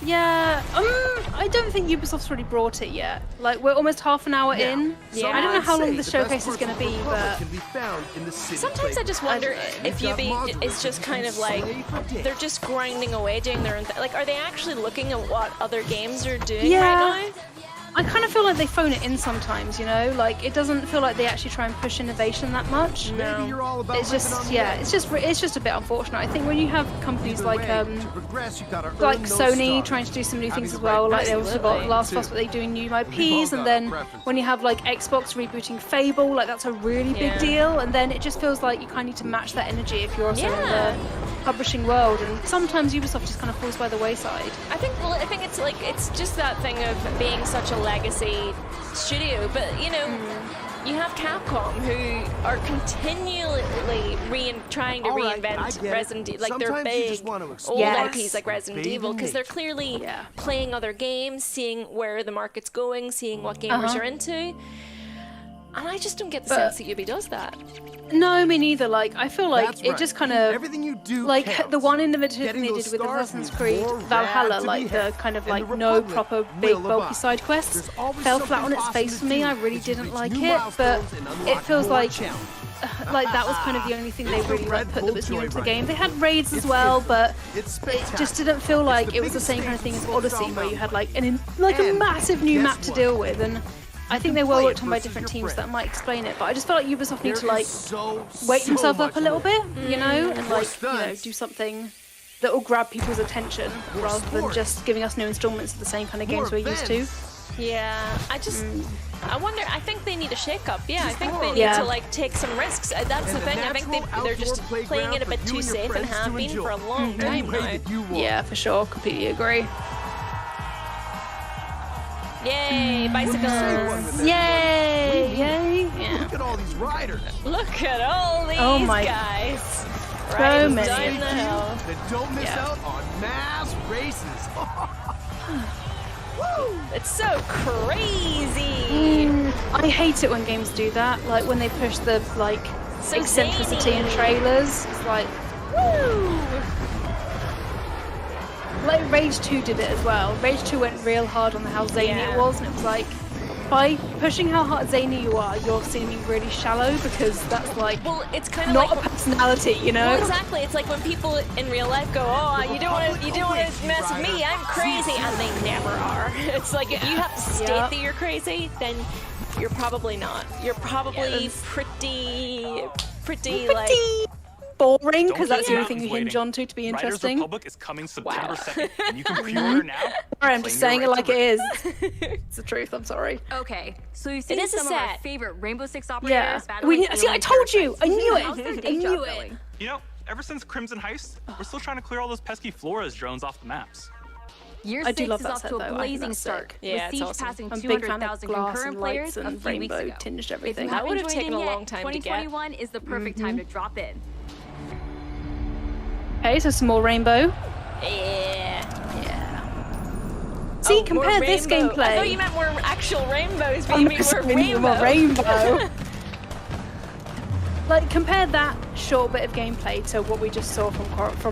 Yeah, I don't think Ubisoft's really brought it yet. Like, we're almost half an hour in. Yeah. I don't know how long the the showcase is going to be, but can be found in the city. Sometimes I just wonder if Ubi is just kind of like they're just grinding away doing their own thing. Like, are they actually looking at what other games are doing right now? I kind of feel like they phone it in sometimes, you know? Like, it doesn't feel like they actually try and push innovation that much. Maybe you're all about It's just, it's just a bit unfortunate. I think when you have companies like Sony trying to do some new things as well, like they also got Last of Us, but they doing new IPs, and then when you have like Xbox rebooting Fable, like that's a really big deal, and then it just feels like you kind of need to match that energy if you're also in the publishing world, and sometimes Ubisoft just kind of falls by the wayside. I think it's like it's just that thing of being such a legacy studio, but you know, you have Capcom who are continually trying to reinvent Resident Evil, like their big old IPs like Resident Evil, because they're clearly playing other games, seeing where the market's going, seeing what gamers are into. And I just don't get the sense that Ubi does that. No, me neither. Like, I feel like it just kind of everything you do like counts. the one innovative thing Getting they those did with stars Assassin's means Creed more Valhalla, rad to like be the had, kind of and like the no Republic proper will big abide. bulky side quests There's always fell something flat on its awesome face to for me. do I really as you didn't reach like new it, but milestones and it unlock feels more like challenges. like that was kind of the only thing they It's the really like Red put Bull that was new into the Joyride. game. They had raids as It's well, but It's it spectacular. just didn't feel like It's it was the biggest same kind of stage thing as in Odyssey, Slopestyle where you had Mountain. like a And massive new guess map to what? deal with, and I think they can were play worked it on by versus different your teams friend. that might explain it. But I just felt like Ubisoft need to There like is so themselves up much a little more. bit, you know, and like stunts. do something that will grab people's attention rather than sports. just giving us new installments of the same kind of games More we're used to. events. Yeah, I wonder. I think they need a shake-up. Yeah, I think they need Yeah. to like take some risks. That's And the the thing. I think natural they're just outdoor playing it a playground bit for too you and your safe and friends have to been enjoy. for a long Any time way now. that you want. Yeah, for sure, completely agree. Yay, bicycles! Yay! Yay! Yeah. Look at all these riders. Look at all these Oh my- guys So riding many. down the hill. That don't miss Yeah. out on mass races. Woo! It's so crazy. I hate it when games do that, like when they push the like So eccentricity in zany. trailers. It's like, Woo! like Rage 2 did it as well. Rage 2 went real hard on how zany Yeah. it was, and it was like, by pushing how hard zany you are, you're seeming really shallow because that's like Well, it's kind of not like a personality, you know? Well, exactly. It's like when people in real life go, "Oh, you don't want to mess with me. I'm crazy," and they never are. It's like if you have to state Yeah. that you're crazy, then you're probably not. You're probably that's- pretty like. boring Don't because that's the keep only thing you mountains hinge waiting. on to be Riders interesting. Republic is coming September Wow. 2nd, and you can pre-order now. Sorry, I'm just saying it like it is. It's the truth. I'm sorry. Okay, so you've seen is a some of our set. favorite Rainbow Six Yeah. operators battling See, I told you. I knew How's their it. day I job knew it. going? You know, ever since Crimson Heist, we're still trying to clear all those pesky Flores drones off the maps. Year I do 6 love is that off set, to though. I a think blazing that's start, sick. Yeah, with it's Siege awesome. passing I'm a big fan of 200,000 glass concurrent and players lights a and few weeks rainbow ago. tinged If you everything. That haven't would have joined taken in a yet, long time to get. 2021 is the perfect time to drop in. Okay, so some more rainbow. Yeah. See, Oh, more compare this rainbow. gameplay. I thought you meant more actual rainbows, but I'm you mean just more meaning rainbow. more rainbow. Like, compare that short bit of gameplay to what we just saw from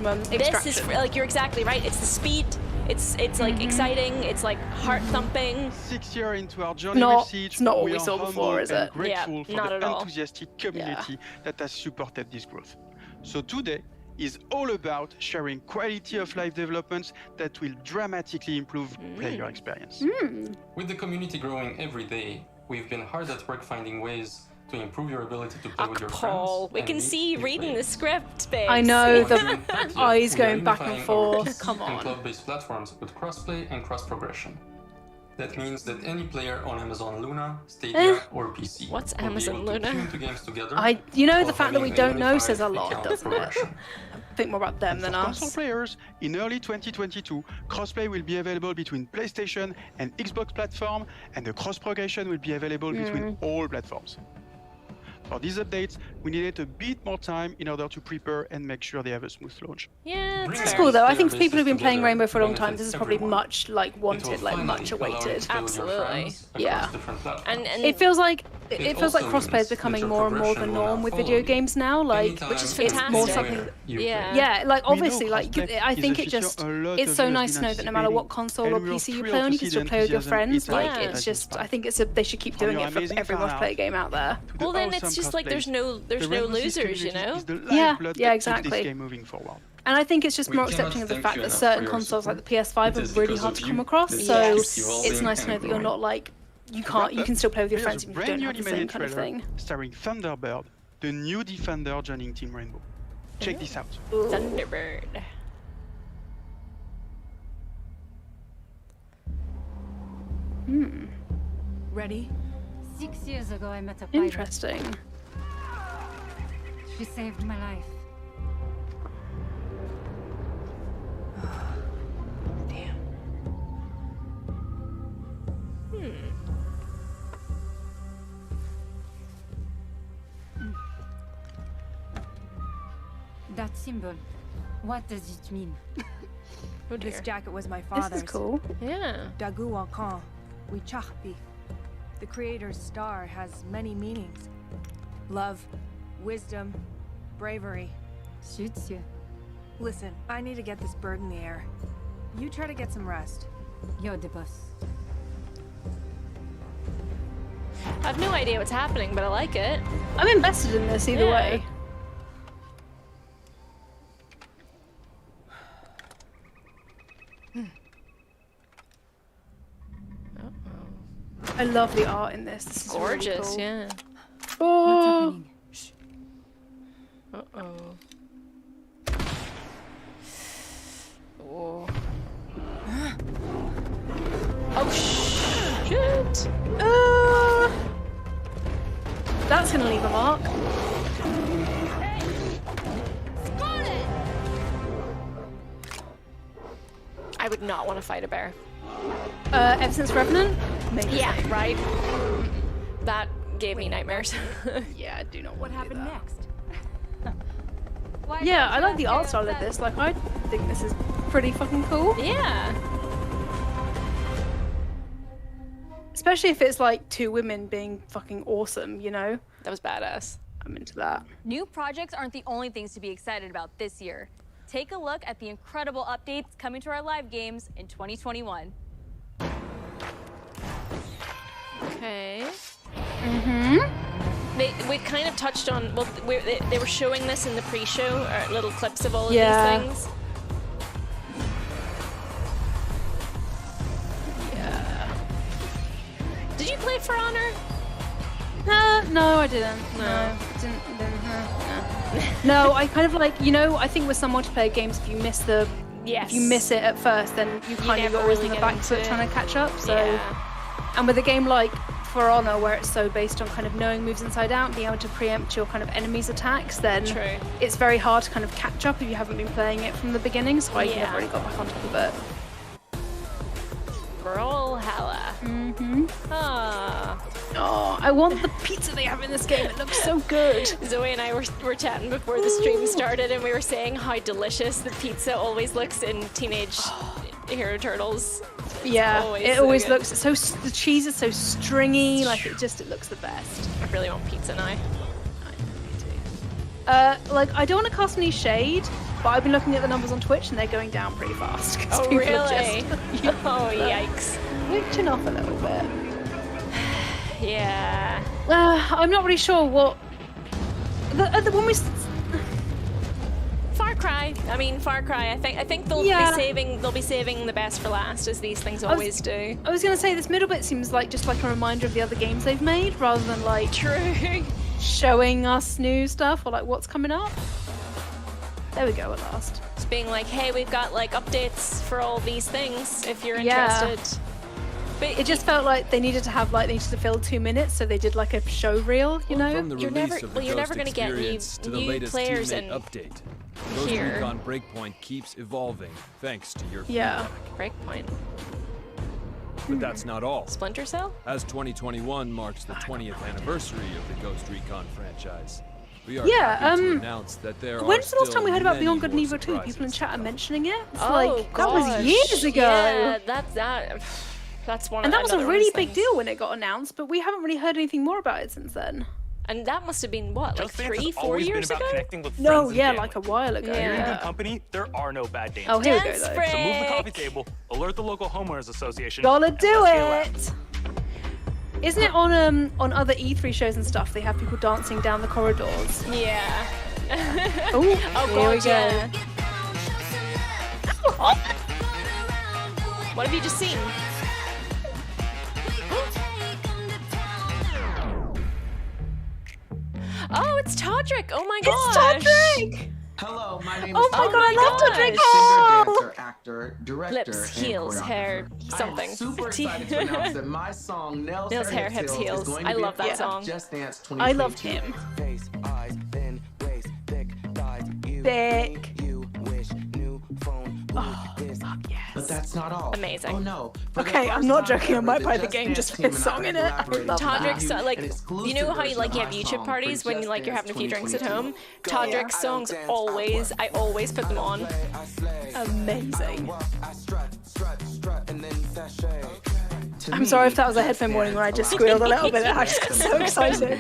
Extraction. This is like you're exactly right. It's the speed. It's like exciting. It's like heart thumping. 6 years into our journey Not- with Siege, it's not what we are saw before, humble is and it? grateful Yeah, for not the at all. enthusiastic community that has supported this growth. So today is all about sharing quality of life developments that will dramatically improve player experience. With the community growing every day, we've been hard at work finding ways to improve your ability to play with your Paul, friends. we and can meet see you new reading the players. script, babe. I know, For the June 30th, eyes we are going back and unifying our forth. PC Come and on. cloud-based platforms with crossplay and cross-progression. That means that any player on Amazon Luna, Stadia, or PC What's will be Amazon able to Luna? tune two games together. You know, the while fact that we having a don't know unified says a lot, account doesn't it? progression. Think more about them For than console us. players, in early 2022, crossplay will be available between PlayStation and Xbox platform, and the cross-progression will be available between all platforms. For these updates, we needed a bit more time in order to prepare and make sure they have a smooth launch. Yeah, Bringing It's fair. cool though. I player think for people who've been bases playing together Rainbow for a long time, benefits this is probably everyone. much like It will wanted, like finally much allow you awaited. to play with your Absolutely. friends across Yeah. different platforms. And It feels like It feels like also crossplay is means that becoming your more and more the progression will norm now with follow video you. games now. Like, Anytime, which is it's more fantastic. something. anywhere you Yeah. play. Yeah, like We know obviously, like crossplay I is think a it feature just a lot it's of so you have nice to been know that no matter what anticipating, console and or we are PC you thrilled play on, to you can see still the play with your enthusiasm friends. it Like, has it's just inspired. I think they should keep From doing your it for amazing everyone to play a fan game out there. to the Well, then awesome it's just like cosplays. there's no The losers, Rainbow Six you community know. is the Yeah, lifeblood yeah, that keeps exactly. this game moving forward. And I think it's just We more cannot accepting of the thank fact you that enough certain for your consoles like the support. PS5 It are is really because hard of to you come across. that So Ubisoft keeps evolving it's nice to know and that you're growing. not like you can still play with your friends if you don't have the same kind of thing. Starring Thunderbird, the new Defender joining Team Rainbow. Check this out. Thunderbird. Ready? 6 years ago, I met a pilot. Interesting. She saved my life. That symbol, what does it mean? This jacket was my This father's. is cool. Yeah. Dagu Wankan, we chahpi. The creator's star has many meanings. Love, wisdom, bravery. Suits you. Listen, I need to get this bird in the air. You try to get some rest. You're the boss. I have no idea what's happening, but I like it. I'm invested in this either way. I love the art in this. This is gorgeous, really cool. yeah. Oh. What's Uh-oh. Oh. Oh, shit. That's gonna leave a mark. I would not want to fight a bear. Ever since Revenant? Maybe. Yeah, right. That gave me nightmares. Yeah, I do not want What happened next? Yeah, I like the art style of this. Like, I think this is pretty fucking cool. Yeah. Especially if it's like two women being fucking awesome, you know? That was badass. I'm into that. New projects aren't the only things to be excited about this year. Take a look at the incredible updates coming to our live games in 2021. Okay. Mm-hmm. We kind of touched on, well, they were showing this in the pre-show, or little clips of all of Yeah. these things. Yeah. Did you play For Honor? No, I didn't. No. No, I kind of like, you know, I think with some multiplayer games, if you miss Yes. if you miss it at first, then you kind of never always really in the get back into foot it. trying to catch up. So, Yeah. and with a game like For Honor, where it's so based on kind of knowing moves inside out, being able to preempt your kind of enemies' attacks, then True. it's very hard to kind of catch up if you haven't been playing it from the beginning. So I Yeah. never really got back on top of it. Brawlhalla. Mm-hmm. Ah. Oh, I want the pizza they have in this game. It looks so good. Zoe and I were chatting before the stream started, and we were saying how delicious the pizza always looks in Teenage Hero Turtles. Yeah, it so always good. looks so. The cheese is so stringy. Like it looks the best. I really want pizza now. Like I don't want to cast any shade, but I've been looking at the numbers on Twitch and they're going down pretty fast. 'Cause Oh, people are really? just, Oh, yikes. Switching off a little bit. Yeah. I'm not really sure what. When we. Far Cry. I mean, Far Cry. I think they'll Yeah. be saving the best for last, as these things always do. I was gonna say this middle bit seems like just like a reminder of the other games they've made, rather than like True. showing us new stuff or like what's coming up. There we go at last. It's being like, hey, we've got like updates for all these things if you're Yeah. interested. But It just felt like they needed to fill 2 minutes, so they did like a show reel, you know? From the You're release never- of the well, you're never Ghost gonna get experience to the new latest players teammate in update, Ghost here. Recon Breakpoint keeps evolving thanks to your Yeah. feedback. Breakpoint. But that's not all. Splinter Cell? As 2021 marks the 20th anniversary of the Ghost Recon franchise, we are Yeah, happy to announce that there When's the are last time we heard still about Beyond many Good and more Evil 2? People in surprises chat to are come. mentioning it. It's Oh, like, that was gosh. years ago. Yeah, that's one. And that was a another one of really those big things. deal when it got announced, but we haven't really heard anything more about it since then. And that must have been what, like Just Dance 3, has 4 always been years about ago? connecting with No, friends and yeah, family. like a while ago. If you're in Yeah. good company, there are no bad days. Oh, here we go, Dance though. break. So move the coffee table, alert the local homeowners association. Gotta and do let's get loud. it! Isn't it on other E3 shows and stuff, they have people dancing down the corridors? Yeah. Oh, Oh, here God, we go. yeah. What have you just seen? Oh, it's Todrick! Oh my gosh! It's Todrick! Hello, my name Oh is my Todrick. god, I love gosh. Todrick! Singer, Oh! dancer, actor, director, Lips, and heels, choreographer. hair, something. I am super excited to announce that my song Nails, Nails, Hair, Hips, Heels. is going I to be love a that part song. of Just Dance 2022. I loved him. Face, eyes, thin, waist, thick, thighs, you Thick. think you wish, new phone, Oh, this. fuck yes. But that's not all. Amazing. Oh no. For the Okay, I'm first not time joking, I ever, might the buy the Just game Dance just for team his and I song in it. I collaborated love to Todrick's give you like, an you exclusive know how you version like of you have my YouTube song parties for when Just like you're Dance having a few drinks at home? 2022. Todrick's songs always, I always put them on. Amazing. I'm sorry if that was a headphone warning where I just squealed a little bit. I just got so excited.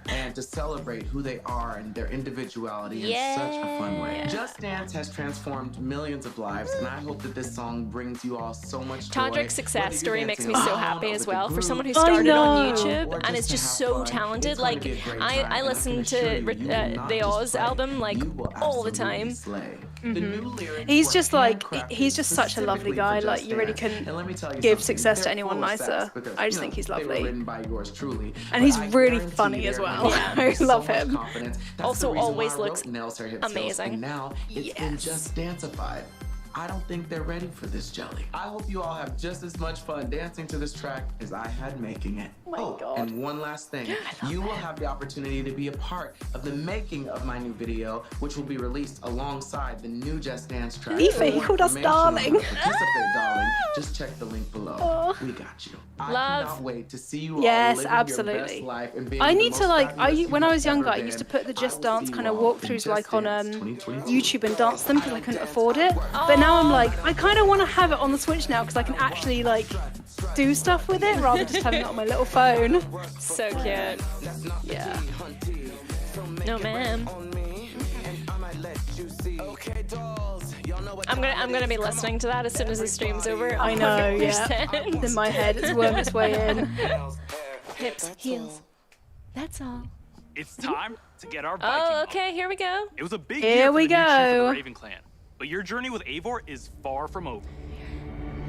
And to celebrate who they are and their individuality in such a fun way. Just Dance has transformed millions of lives, and I hope that this song brings you all so much joy. Todrick's success story makes me so happy as well. For someone who started on YouTube and is just so talented, like I listen to the Oz album like all the time. He's just such a lovely guy. Like you really couldn't give success to anyone nicer. I just think he's lovely, and he's really funny as well. I love him. Also, always looks amazing. Now it's been just danceified. I don't think they're ready for this jelly. I hope you all have just as much fun dancing to this track as I had making it. Oh my God. And one last thing. You will have the opportunity to be a part of the making of my new video, which will be released alongside the new Just Dance track. Aoife, he called us darling. Participate, darling. Just check the link below. Oh. We got you. Love. I cannot wait to see you all Yes, living absolutely. your best life and being I the need most to fabulous when I was you've younger, I ever used to been. put the Just I will Dance see kind you of all in walkthroughs Just like on Dance 2022. YouTube and dance them because I couldn't afford it. But now I'm like, I kind of want to have it on the Switch now because I can actually like do stuff with it rather than just having it on my little phone. So cute. Yeah. No, ma'am. I'm gonna be listening to that as soon as the stream's over. I know, yeah. 100%. In my head, it's wormed its way in. Hips, heels. That's all. It's time to get our Viking on. Okay, here we go. It was a big Here year for we the new chief of go. the Raven Clan, but your journey with Eivor is far from over.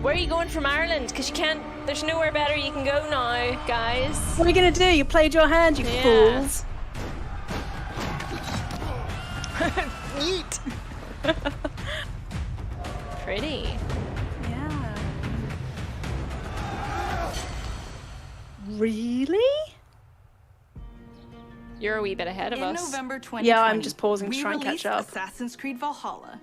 Where are you going from Ireland? Because you can't. There's nowhere better you can go now, guys. What are you gonna do? You played your hand, you fools. Yeet. Pretty. Yeah. Really? You're a wee bit ahead of In us. November 2020, Yeah, I'm just pausing to we try and catch released up. Assassin's Creed Valhalla.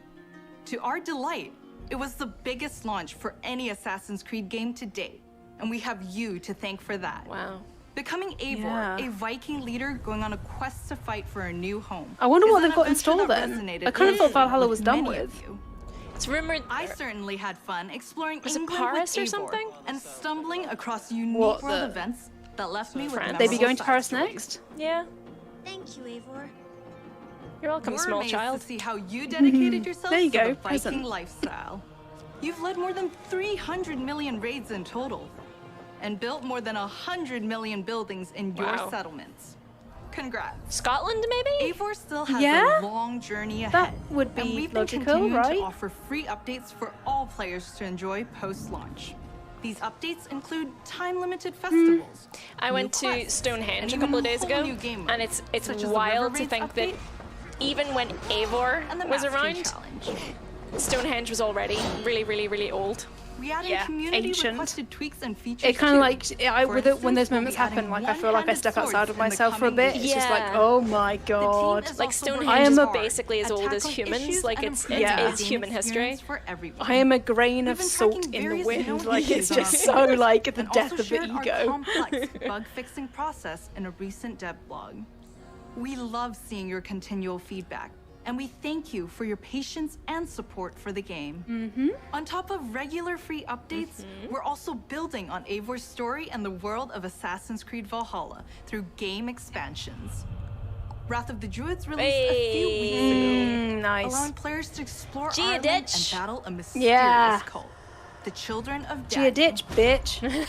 To our delight, it was the biggest launch for any Assassin's Creed game to date, and we have you to thank for that. Wow. Becoming Eivor, Yeah. a Viking leader going on a quest to fight for a new home. I wonder is what an they've got in adventure store that then. resonated I kind of thought Valhalla was done many with. of you. It's rumored. I certainly had fun exploring Was it England Paris with or Eivor something? and stumbling across unique What, world the- events that left me with France? They be memorable going to side Paris stories. next? Yeah. Thank you, Eivor. You're welcome, We're small amazed child. to see how you dedicated yourself There you to go, the Viking present. lifestyle. You've led more than 300 million raids in total, and built more than 100 million buildings in your Wow. settlements. Congrats. Scotland, maybe? Eivor still has Yeah? a long journey ahead. That would be and we've been logical, continuing right? to offer free updates for all players to enjoy post-launch. These updates include time-limited festivals. I went new to quests, Stonehenge and a couple of even days whole ago, new game and modes, it's such as the wild River to Raids think that update even when Eivor and the was Mastery around, Challenge. Stonehenge was already really, really, really old. We added Yeah, community ancient. requested tweaks and features. It kind of too. like For with it, instance, when those we'll moments be adding happen, like I feel like I one-handed step outside swords of in the myself for a coming bit. weeks. It's just like, Yeah. oh my god. is Like also Stonehenge working is hard basically as at old as tackling humans. issues Like and it's improving Yeah. the it's game human history. experience for everyone. I am a grain of We've been salt tracking in the various wind. known Like it's issues on our just so forums, like the and death also of the shared our ego. complex bug-fixing process in a recent dev blog. We love seeing your continual feedback, and we thank you for your patience and support for the game. On top of regular free updates, we're also building on Eivor's story and the world of Assassin's Creed Valhalla through game expansions. Wrath of the Druids released a few weeks ago, Nice. allowing players to explore Gia Ireland Ditch. and battle a mysterious Yeah. cult, the Children of Gia Daniel. ditch, bitch.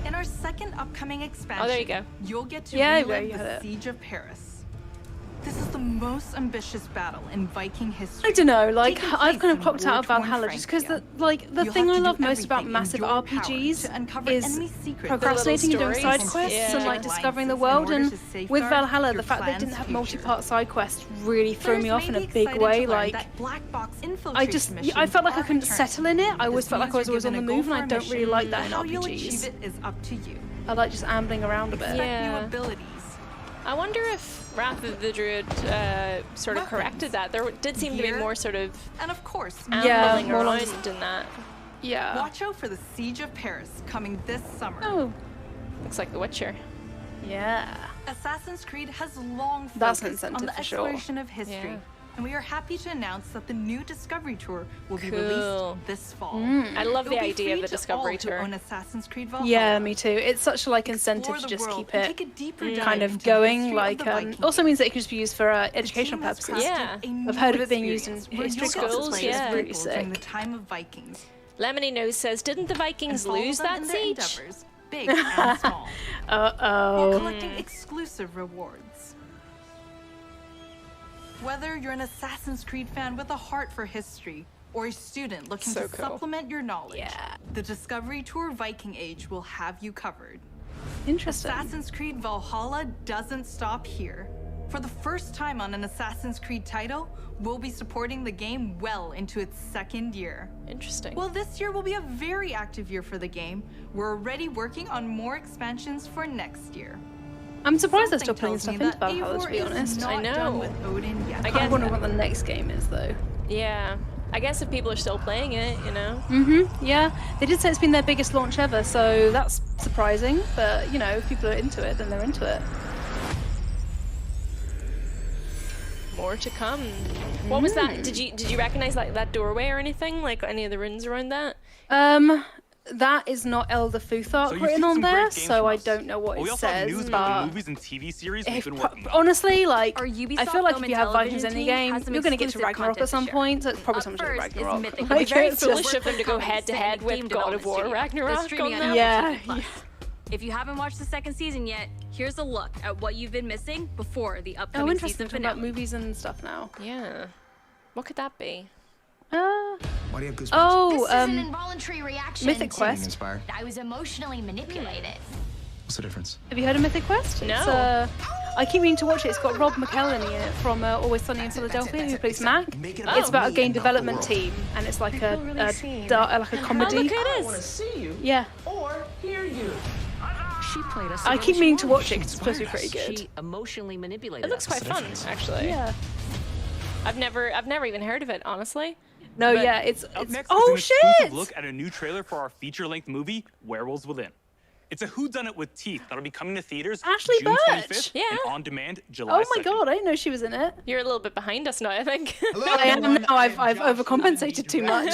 In our second upcoming expansion, Oh, there you go. you'll get to Yeah, there relive you the have it. Siege of Paris. This is the most ambitious battle in Viking history. I don't know, like taking I've place kind of in clocked out of war-torn Valhalla just because the Francia. the You'll thing have I to love do most about everything in massive your power RPGs to uncover is enemy secrets. procrastinating and doing stories. side quests Yeah. and like discovering the Alliances world. in And order to with safeguard Valhalla, your the fact they clan's didn't have future. multi-part side quests really threw me Players off in may a be big excited to way. learn Like that black box I infiltration missions I felt like I are couldn't returning. settle in it. I always This felt like I means was you're always on the given a move, goal and I for a don't really mission, like that but in how you'll RPGs. achieve it is up to you. I like just ambling around a bit. Expect Yeah. new abilities. I wonder if Wrath of the Druid sort of corrected that. There did seem to be gear, more sort of And of course, ambling more around like- in that. Yeah. watch out for the Siege of Paris coming this summer. Oh. Looks like The Witcher. Yeah. Assassin's Creed has long That's an focused on incentive the for sure. exploration of history, And we are happy to announce that the new Discovery Tour will be Cool. released this fall. I love It the will be idea of free the to Discovery all Tour. who own Assassin's Creed Valhalla. Yeah, me too. It's such a like incentive Explore to the just world keep and it take a deeper dive kind of into the going. history of Like, the Viking also Age. means that it can just be used for educational The team has purposes. crafted a new I've heard of it being used in experience where history you'll get to classes, play which as is really people during the sick. time of Vikings. Lemony Nose says, didn't the Vikings And follow lose them that in their siege? endeavors, big and small. Uh-oh. While collecting exclusive rewards. Whether you're an Assassin's Creed fan with a heart for history or a student looking So to cool. supplement your knowledge, the Discovery Tour Viking Age will have you covered. Interesting. Assassin's Creed Valhalla doesn't stop here. For the first time on an Assassin's Creed title, we'll be supporting the game well into its second year. Interesting. Well, this year will be a very active year for the game. We're already working on more expansions for next year. I'm surprised they're still Something putting tells stuff me into that Valhalla, to be Eivor is honest. not I know. done with Odin yet. I kind of wonder what the next game is, though. Yeah. I guess if people are still playing it, you know. Yeah. They did say it's been their biggest launch ever, so that's surprising. But, you know, if people are into it, then they're into it. More to come. What was that? Did you recognize like that doorway or anything? Like any of the runes around that? That is not Elder Futhark you've written seen on some great there, games so from I us. don't know what We it also have says. news about the But movies and TV series we've if been working on. honestly, like, Our I Ubisoft feel like Film if you and have Vikings Television in the team game, has some you're going to get to exclusive Ragnarok at content some to share. point. So it's probably Up some sort of first is Ragnarok. Mythic. It'd be very It's just- foolish of them to go head to head with God of War Ragnarok on that. Yeah. If you haven't watched the second season yet, here's a look at what you've been missing before the Oh, upcoming interesting. season Talking about finale. movies and stuff now. Yeah. What could that be? Why do you have goosebumps? Oh, This is an involuntary reaction. Mythic to- Quest. Inspired. I was emotionally manipulated. What's the difference? Have you heard of Mythic Quest? No. It's, I keep meaning to watch it. It's got Rob McElhenney in it from Always Sunny in Philadelphia, who plays Mac. It's about a game development team, and it's like a comedy. Oh, look, it I is. want to see you Yeah. or hear you. She played us. I keep meaning to watch it 'cause it's supposed to be pretty good. She emotionally manipulated It looks us. quite fun, actually. Yeah. I've never even heard of it, honestly. No, But yeah, it's Up next oh is an exclusive shit! look at a new trailer for our feature-length movie, Werewolves Within. It's a whodunit with teeth that'll be coming to theaters Ashley June Birch. 25th Yeah. and on demand July Oh my 2nd. god, I didn't know she was in it. You're a little bit behind us now, I think. I am now. I've overcompensated too much.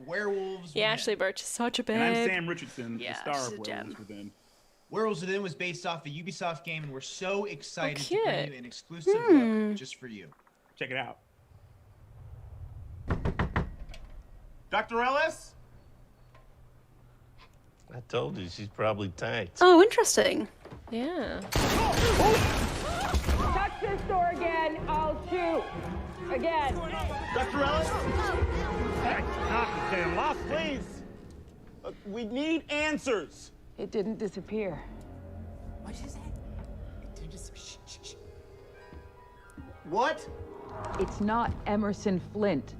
Werewolves Yeah, Ashley Birch is such a And I'm babe. Sam Richardson, Yeah, the star she's of a gem. Werewolves Within. Werewolves Within was based off a Ubisoft game, and we're so excited to cute. bring you an exclusive look just for you. Check it out. Dr. Ellis? I told you she's probably tanked. Oh, interesting. Yeah. Touch this door again, I'll shoot. Again. Dr. Ellis? Damn, lost, please. We need answers. It didn't disappear. What did you say? What? It's not Emerson Flint.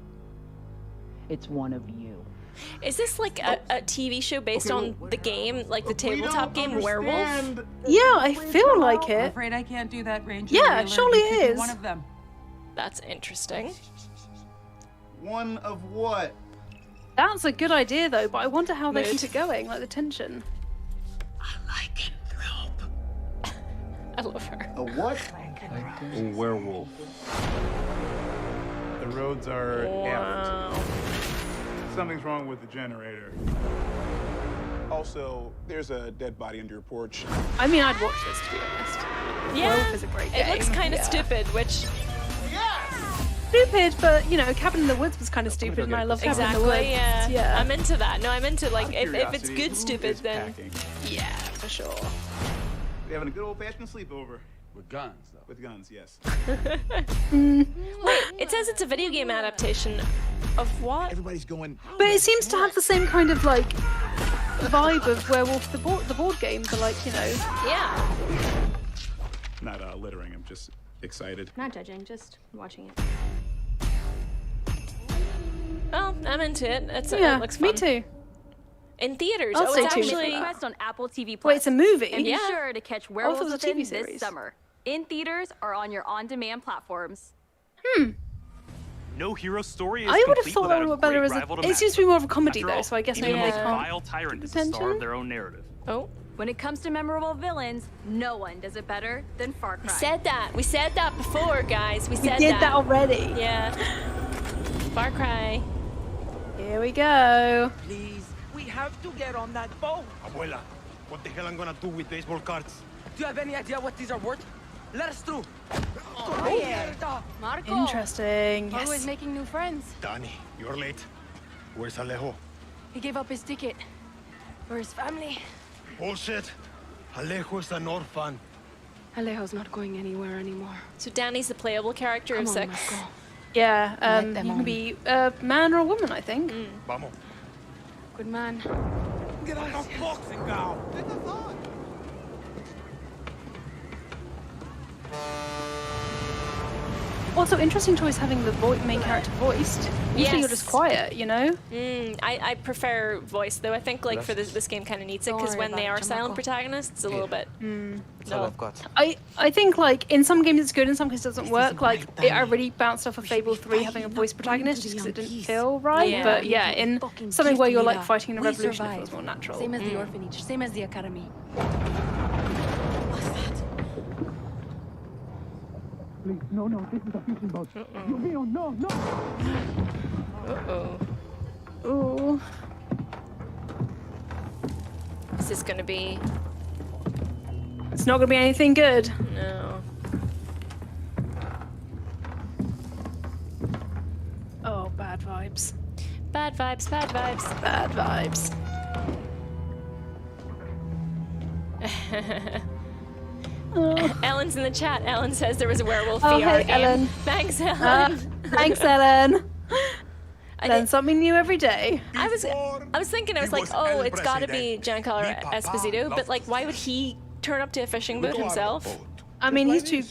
It's one of you. Is this like a TV show based on the game, like the tabletop game Werewolf? Yeah, I feel like I'm it. afraid I can't do that, Ranger. Yeah, Wheeler. surely You it could be is. One of them. That's interesting. One of what? That's a good idea though, but I wonder how they Mood. keep it going, like the tension. I love her. A what? A werewolf. The roads are Wow. Something's wrong with the generator. Also, there's a dead body under your porch. I mean, I'd watch this to be honest. Yeah, Werewolf is a great game. it looks kind of Yeah. stupid, which Stupid, but you know, Cabin in the Woods was kind of stupid, and I love Cabin in the Woods. exactly. Yeah. Yeah. I'm into that. No, I'm into like if it's Curiosity, good who stupid, is then packing? Yeah, for sure. We're having a good old-fashioned sleepover. With guns, though. With guns, yes. wait. It says it's a video game adaptation of what? Everybody's going. But it seems to have the same kind of like vibe of Werewolf the board game, but like you know. Yeah. Not littering, I'm just excited. Not judging, just watching it. Well, I'm into it. It Yeah, looks fun. me too. In theaters. I'll oh, stay it's tuned for actually. that. Quest on Apple TV+. Wait, it's a movie? And be Yeah. sure to catch it Werewolves was a Within TV this series. summer. In theaters or on your on-demand platforms. No hero story is I would have complete thought without that a would better great as rival to it match seems to be with. more of a comedy After though, all, so I guess even maybe the they most can't. vile tyrant is the attention. star of their own narrative. Oh. When it comes to memorable villains, no one does it better than Far Cry. We said that. We said that before, guys. We said did that already. Yeah. Far Cry. Here we go. Please, we have to get on that boat. Abuela, what the hell I'm gonna do with baseball cards? Do you have any idea what these are worth? Let us through. Marco. Interesting. Always Yes. making new friends. Danny, you're late. Where's Alejo? He gave up his ticket. For his family. Bullshit. Alejo is an orphan. Alejo's not going anywhere anymore. So Danny's the playable character of 6. Yeah, you can be a man or a woman, I think. Vamos. Good man. Get us boxing now. Also, interesting choice having the main character voiced. Usually you're just quiet, you know? I prefer voice, though. I think like for this game kind of needs it, because when they are silent protagonists, it's a little bit... All I've got. I think like in some games it's good, in some cases it doesn't work. Like I really bounced off of Fable 3 having a voice protagonist just because it didn't feel right. Yeah. But yeah, in something where you're like fighting in a revolution, it feels more natural. Same as the orphanage, same as the academy. Please, no, this is a fishing boat. No. Uh-oh. Ooh. Is this gonna be... It's not gonna be anything good. No. Oh, bad vibes. Bad vibes, bad vibes. Bad vibes. Ellen's in the chat. Ellen says there was a werewolf Oh, VR hey, game. Ellen. Thanks, Ellen. Thanks, Ellen. Learn something new every day. I was thinking, I was like, oh, it's got to be Giancarlo Esposito, but like, why would he turn up to a fishing boat himself? I mean, he's too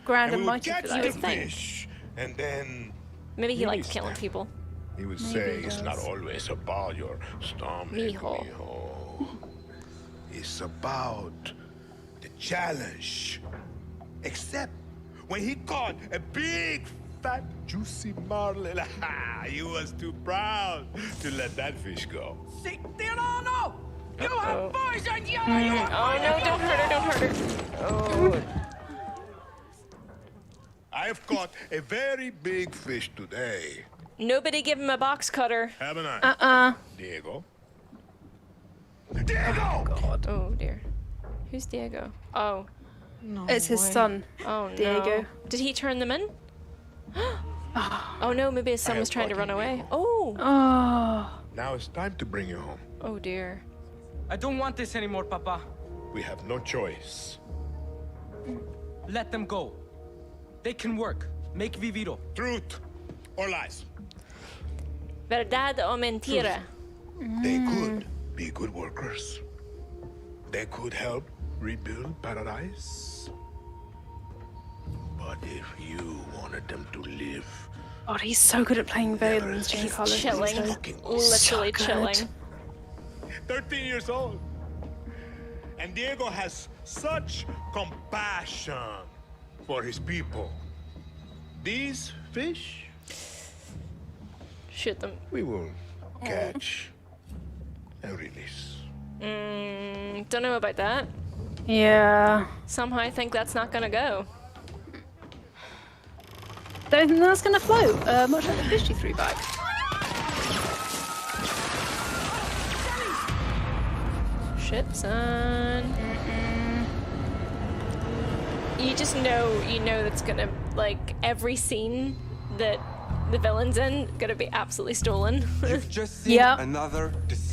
grand and mighty for You that. would think. And then Maybe he likes killing people. he would say it's not always about your stomach. Mijo. It's about the challenge. Except when he caught a big, fat, juicy marlin, he was too proud to let that fish go. See, no! You have poison, you Oh no, don't hurt her, don't hurt her. Oh. I've caught a very big fish today. Nobody give him a box cutter. Haven't I? Diego. Oh God. Oh dear. Who's Diego? Oh. No, it's his son. Oh no. Diego. Did he turn them in? Oh no, maybe his son was trying to run away. Oh. Oh. Now it's time to bring you home. Oh dear. I don't want this anymore, Papa. We have no choice. Let them go. They can work. Make Viviro. Truth or lies? Verdad o mentira? They could be good workers. They could help rebuild paradise. But if you wanted them to live... God, he's so good at playing villains, Giancarlo. He's chilling. Literally chilling. 13 years old. And Diego has such compassion for his people. These fish... Shoot them. We will catch and release. Don't know about that. Yeah. Somehow I think that's not gonna go. Don't think that's gonna float, much like the fish you threw back. Shit, son. You just know, that's gonna, like, every scene that the villain's in, gonna be absolutely stolen. You've just seen another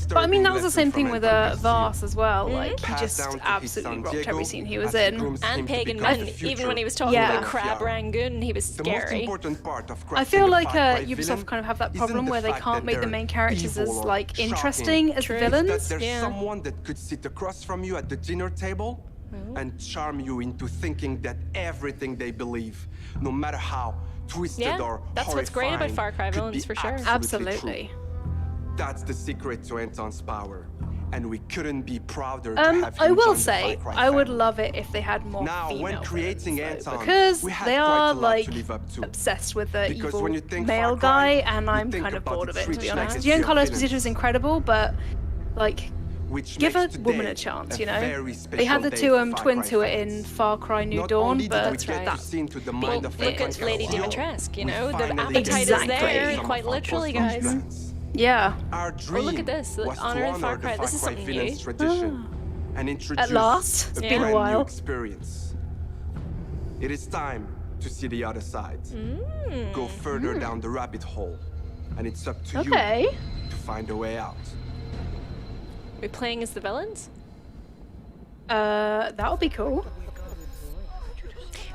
But I mean, that was the disturbing same thing with Vars as well. Like, he Passed just down to his absolutely son rocked Diego every scene he was as he in. grooms him And to Pagan become Men, the even when he was future talking Yeah. about Crab Rangoon, he was The most scary. important part of I crafting feel a like Far Cry Ubisoft villain kind of have that isn't problem the where they fact can't that make the they're main characters as evil or like shocking. interesting as the It's villains. that there's someone that could sit across from you at the dinner table and charm you into thinking that everything they believe, no matter how twisted Yeah, or that's what's great about horrifying, Far Cry could villains be for sure. Absolutely. True. That's the secret to Anton's power. And we couldn't be prouder to have I him will join the say, Far Cry I would family. love it if they had more Now, female when creating villains, though, Anton, because we had they quite are a lot like to live up to. obsessed with the Because evil when you think male Far Cry, guy, and you I'm think kind of about bored of it, to rich be honest. legacy of Giancarlo's villains. position was incredible, but like, Which give a makes woman today a chance, a you know? very They had special the day two for Far twins Cry who were fans. in Far Cry New Not Dawn, only did we but get to that's see into the mind of Look Far at Cry Lady CEO, Dimitrescu, you we know, the finally appetite get is to see there, some quite of our literally, customers' guys. plans. yeah. Our Oh, dream look at this, was to honor in honor Far the Cry. Far This is Cry something villains new. tradition and introduce At last, it's a been a brand while. new experience. It is time to see the other side. Go further down the rabbit hole, and it's up to you to find a way out. We're playing as the villains? That would be cool.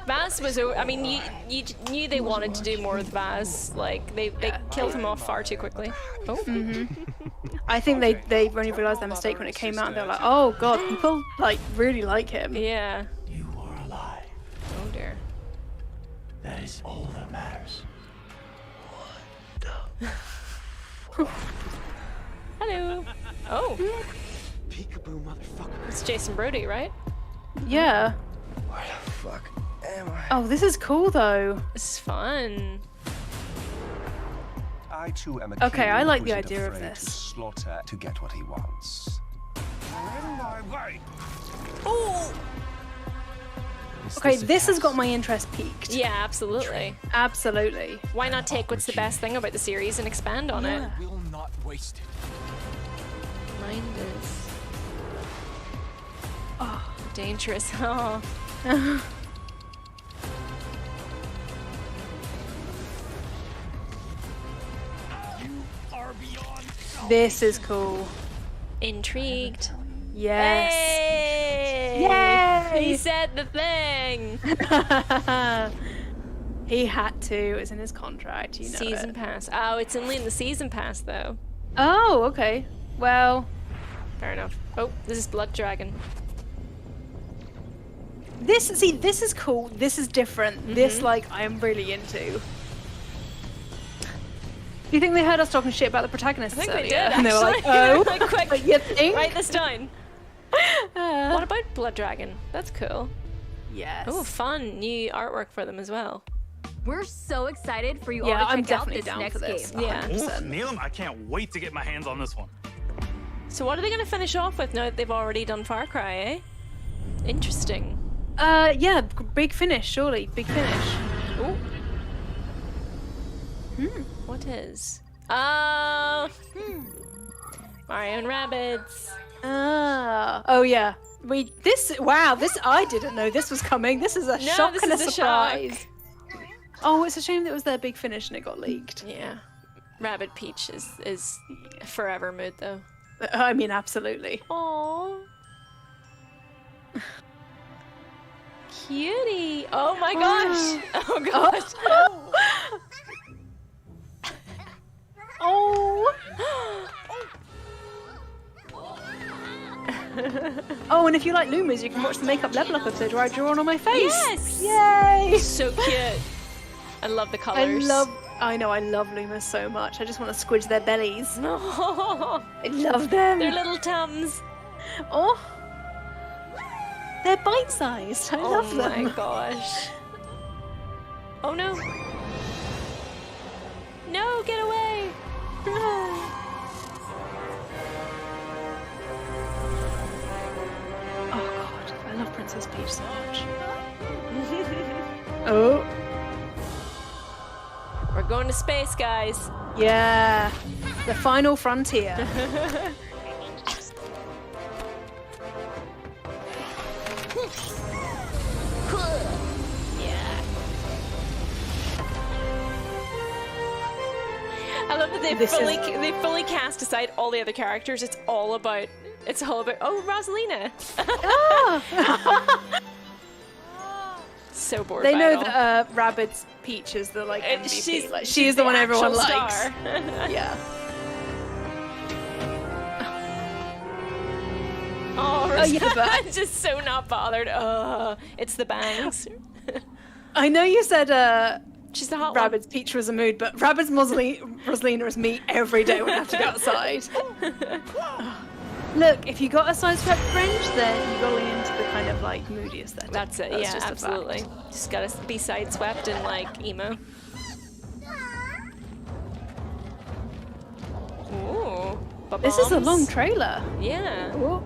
Vaz was, I mean, you knew they wanted to do more with Vaz. Like, they killed him off far too quickly. Oh. I think they only realised their mistake when it came out, and they're like, oh god, people like really like him. Yeah. You are alive. Oh dear. That is all that matters. Hello. Oh. Peekaboo, motherfucker. It's Jason Brody, right? Yeah. Where the fuck am I? Oh, this is cool though. This is fun. I too am a Okay, king I like who the isn't idea of afraid this. to slaughter to get what he wants. In my way. Oh. Okay, this has got my interest peaked. Yeah, absolutely. Absolutely. Why not take what's the best thing about the series and expand on it? Will not waste it. Mind is. Oh, dangerous. Oh. This is cool. Intrigued. Yes. Hey! Yay! He said the thing. He had to. It's in his contract. You know Season it. pass. Oh, it's only in the season pass though. Oh, okay. Well, fair enough. Oh, this is Blood Dragon. this is cool. This is different. This like I am really into. Do you think they heard us talking shit about the protagonists I think earlier? they did. And they were like, actually. oh, Like, quick, but you think? write this down. What about Blood Dragon? That's cool. Yes. Oh, fun. New artwork for them as well. We're so excited for you Yeah, all to I'm check out definitely this down next for this. game. Yeah. Neelam, I can't wait to get my hands on this one. So what are they going to finish off with now that they've already done Far Cry, eh? Interesting. Yeah, big finish, surely. Big finish. Oh. What is? Oh. Mario and Rabbids. Oh yeah. This I didn't know this was coming. This is a shock this and is a a surprise. shock. Oh, it's a shame that it was their big finish and it got leaked. Yeah. Rabbid Peach is forever mood though. I mean, absolutely. Aww. Cutie. Oh my gosh. Oh gosh. Oh. Oh, and if you like Lumas, you can watch the makeup level up episode where I draw on my face. Yes. Yay! So cute. I love the colors. I know, I love Lumas so much. I just want to squidge their bellies. No. I love them. Their little tums. Oh. They're bite-sized. I love them. Oh my gosh. Oh no. No, get away. Oh god, I love Princess Peach so much. Oh. We're going to space, guys. Yeah. The final frontier. Yeah. I love that they fully cast aside all the other characters. It's all about oh, Rosalina. So bored. They by know it all. that Rabbids Peach is the like MVP. She's the the one everyone actual likes. star. Yeah. Oh, yeah, but I'm just so not bothered. It's the bangs. I know you said she's the hot Rabbids Peach was a mood, but Rabbids Rosalina is me every day when I have to go outside. Look, if you got a sideswept fringe, then you got to lean into the kind of like moody aesthetic. That's it. Yeah, absolutely. Just gotta be sideswept and like emo. Ooh. This is a long trailer. Yeah. Ooh.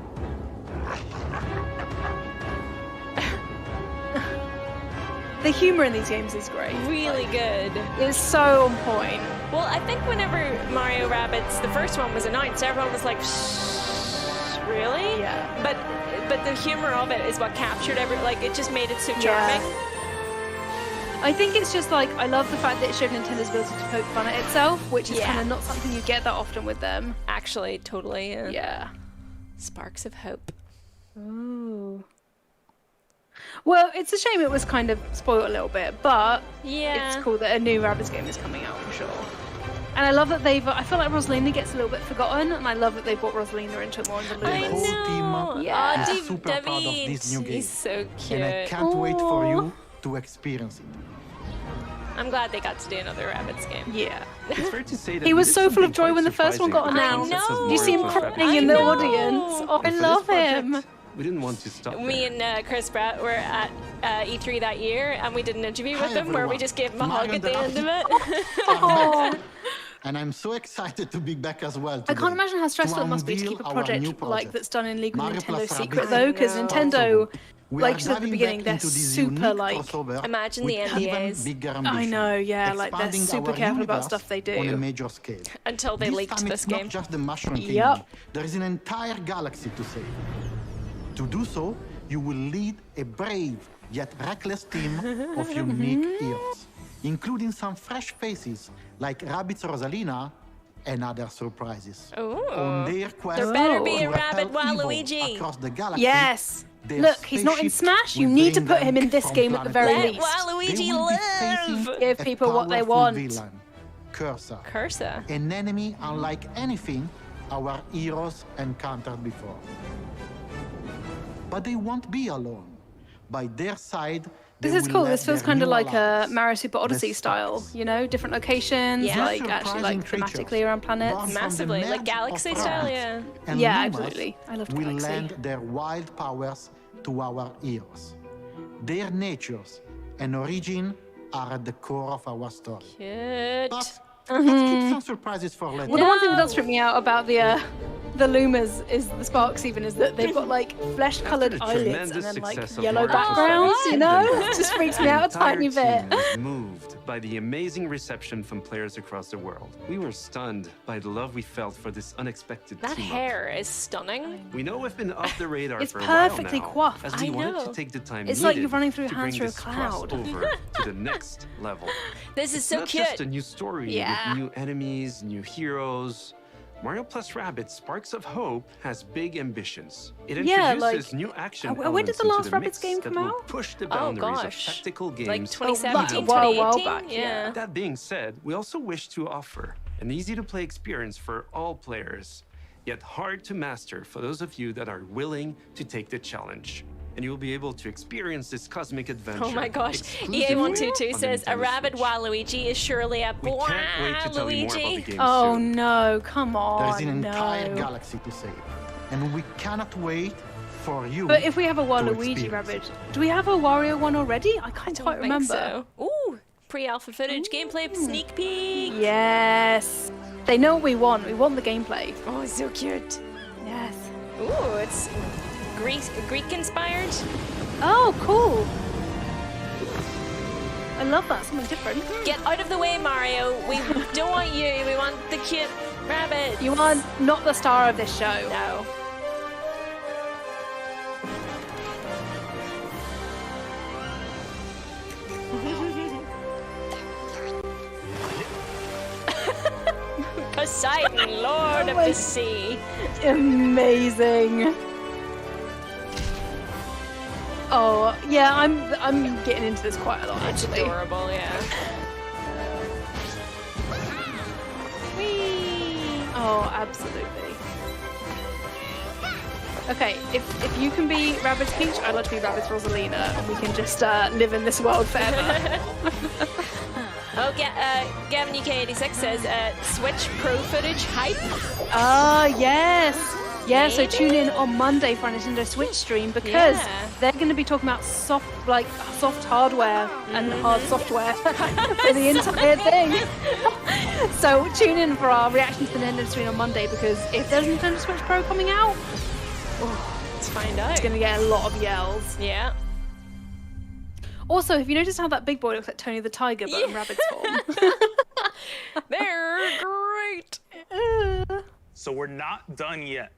The humor in these games is great. Really good. It's so on point. Well, I think whenever Mario Rabbids, the first one was announced, everyone was like, shh, really? Yeah. But the humor of it is what captured like it just made it so charming. Yeah. I think it's just like, I love the fact that it showed Nintendo's ability to poke fun at itself, which is kind of not something you get that often with them. Actually, totally. Yeah. Sparks of hope. Ooh. Well, it's a shame it was kind of spoiled a little bit, but it's cool that a new Rabbids game is coming out for sure. And I love that I feel like Rosalina gets a little bit forgotten, and I love that they brought Rosalina into it more in the I Lumens. know! Yeah. is super proud of this new game. He's so cute. And I can't wait for you to experience it. I'm glad they got to do another Rabbids game. Yeah. It's fair to say that He was so full of joy when the first one got announced. You see him crying in the audience. Oh, I love him. We didn't want to stop Me and Chris Pratt were at E3 that year, and we did an interview with him where we just gave him a hug at the end of it. Oh. And I'm so excited to be back as well. I can't imagine how stressful it must be to keep a project like that's done in legal Nintendo secret though, because Nintendo, like you said at the beginning, they're super like. Imagine the NDAs. I know, yeah, like they're super careful about stuff they do. On a major scale. Until they leaked this game. Not just the Mushroom Kingdom. There is an entire galaxy to save. To do so, you will lead a brave yet reckless team of unique heroes, including some fresh faces like Rabbids Rosalina and other surprises. On their quest there better be to a Rabbid repel evil Waluigi. across the galaxy. Yes. Their Look, he's not in spaceship Smash. You will need to bring put him them in this from game at the very Let least. Waluigi live! Give people what they powerful want. Villain, Cursa. Cursa. An enemy unlike anything our heroes encountered before. But they won't be alone. By their side, This is cool. This feels kind of like a Mario Super Odyssey style, you know, different locations, like actually like thematically around planets. Massively, like Galaxy style, yeah. Yeah, absolutely. I love will Galaxy. lend their wild powers to our heroes. Their natures and origin are at the core of our story. Cute. But let's keep some surprises for later. Well, the one thing that does trip me out about the Lumas is the Sparks even is that they've got like flesh-colored eyelids and then like yellow backgrounds, you know? It just freaks me out a tiny bit. Moved by the amazing reception from players across the world. We were stunned by the love we felt for this unexpected That team-up. hair is stunning. We know we've been off the radar It's for a while perfectly now, coifed. as we I wanted know. to take the time It's like needed you're running through your to hands bring through a this cloud. crossover to the next level. This is It's so not cute. just a new story Yeah. with new enemies, new heroes. Mario plus Rabbids Sparks of Hope has big ambitions. It Yeah, introduces like, new action when did the elements last into the Rabbids mix game that come will out? push the Oh, boundaries of gosh. tactical games. Like 2017, while 2018? back, yeah. That being said, we also wish to offer an easy-to-play experience for all players, yet hard to master for those of you that are willing to take the challenge. And you will be able to experience this cosmic adventure. Oh my gosh. exclusively EA122 on says, the a Nintendo rabid Switch. Waluigi is surely a We can't wait to tell you more about the Waluigi. game Oh soon. no, come on. There's an entire no. galaxy to save. And we cannot wait for you. But if we have a to Waluigi experience Rabbid, do we have a Wario one already? I can't quite remember. So. Ooh, pre-alpha footage, gameplay sneak peek. Yes. They know what we want. We want the gameplay. Oh, so cute. Yes. Ooh, it's Greek inspired. Oh, cool. I love that. Something different. Get out of the way, Mario. We don't want you. We want the cute rabbit. You are not the star of this show. No. Poseidon, Lord of the Sea. Amazing. Oh yeah, I'm getting into this quite a lot. It's actually. adorable, yeah. Whee! Oh, absolutely. Okay, if you can be Rabbids Peach, I'd like to be Rabbids Rosalina, and we can just live in this world forever. Oh, Gavin UK86 says Switch Pro footage hype. Ah, yes. Yeah, so tune in on Monday for a Nintendo Switch stream because they're going to be talking about soft hardware and hard software for the entire thing. So tune in for our reaction to the Nintendo Switch on Monday because if there's a Nintendo Switch Pro coming out, let's find out. It's going to get a lot of yells. Yeah. Also, have you noticed how that big boy looks like Tony the Tiger but in Rabbids form? They're great. So we're not done yet.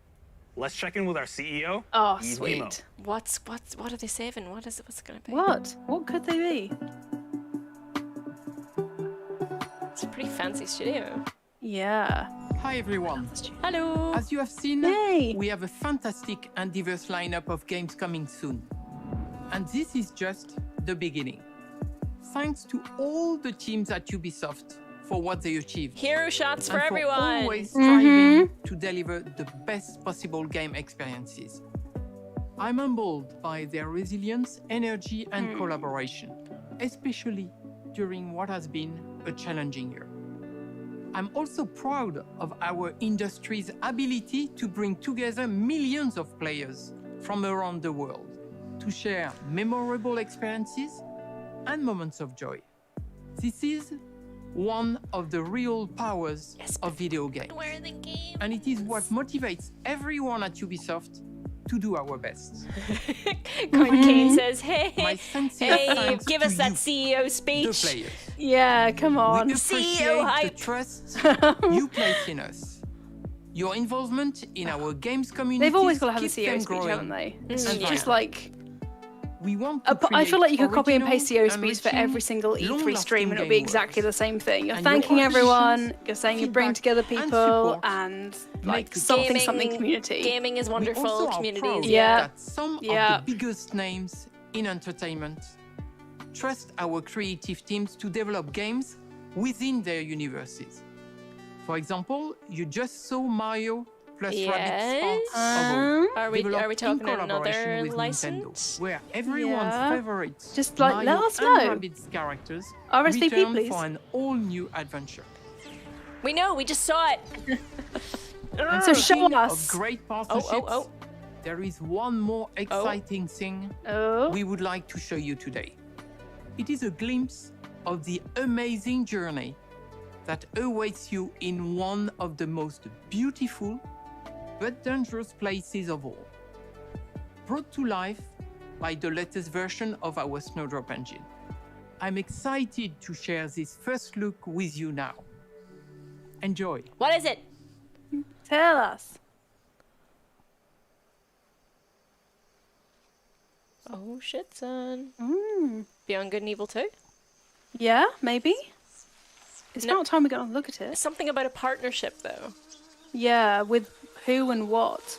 Let's check in with our CEO. Oh, Eve sweet. Nemo. What are they saving? What's it gonna be? What could they be? It's a pretty fancy studio. Yeah. Hi everyone. Hello. As you have seen, we have a fantastic and diverse lineup of games coming soon. And this is just the beginning. Thanks to all the teams at Ubisoft for what they achieved. Hero shots for and everyone. Always striving to deliver the best possible game experiences. I'm humbled by their resilience, energy, and collaboration, especially during what has been a challenging year. I'm also proud of our industry's ability to bring together millions of players from around the world to share memorable experiences and moments of joy. This is one of the real powers of video games. And it is what motivates everyone at Ubisoft to do our best. Coin Kane says, hey, hey, give us that CEO speech. Yeah, come on. We appreciate CEO hype. the trust you place in us. Your involvement in our games community. They've always got to have a keeps CEO them speech, growing. haven't they? It's And just vibrant. like... We want I feel like you could copy and paste CEO and speech for enriching, every single E3 long-lasting stream and it'll game be world. exactly the same thing. You're And thanking your everyone, ambitions, you're saying you bring feedback, together and people support and make like the something community. Gaming is We wonderful. also are Communities. proud Yeah. that some of Yeah. the biggest names in entertainment trust our creative teams to develop games within their universes. For example, you just saw Mario plus Rabbids Sparks of Hope Are we developed in talking collaboration another with license? Nintendo, where everyone's Yeah. favorites, Just, like, let Mario us and know. Rabbids characters, RSVP, return please. for an all-new adventure. We know. We just saw it. And So show speaking us. of great partnerships, there is one more exciting thing we would like to show you today. It is a glimpse of the amazing journey that awaits you in one of the most beautiful but dangerous places of all. Brought to life by the latest version of our Snowdrop engine. I'm excited to share this first look with you now. Enjoy. What is it? Tell us. Oh shit, son. Beyond Good and Evil 2? Yeah, maybe. It's No. about time we got to look at it. Something about a partnership, though. Yeah, with who and what?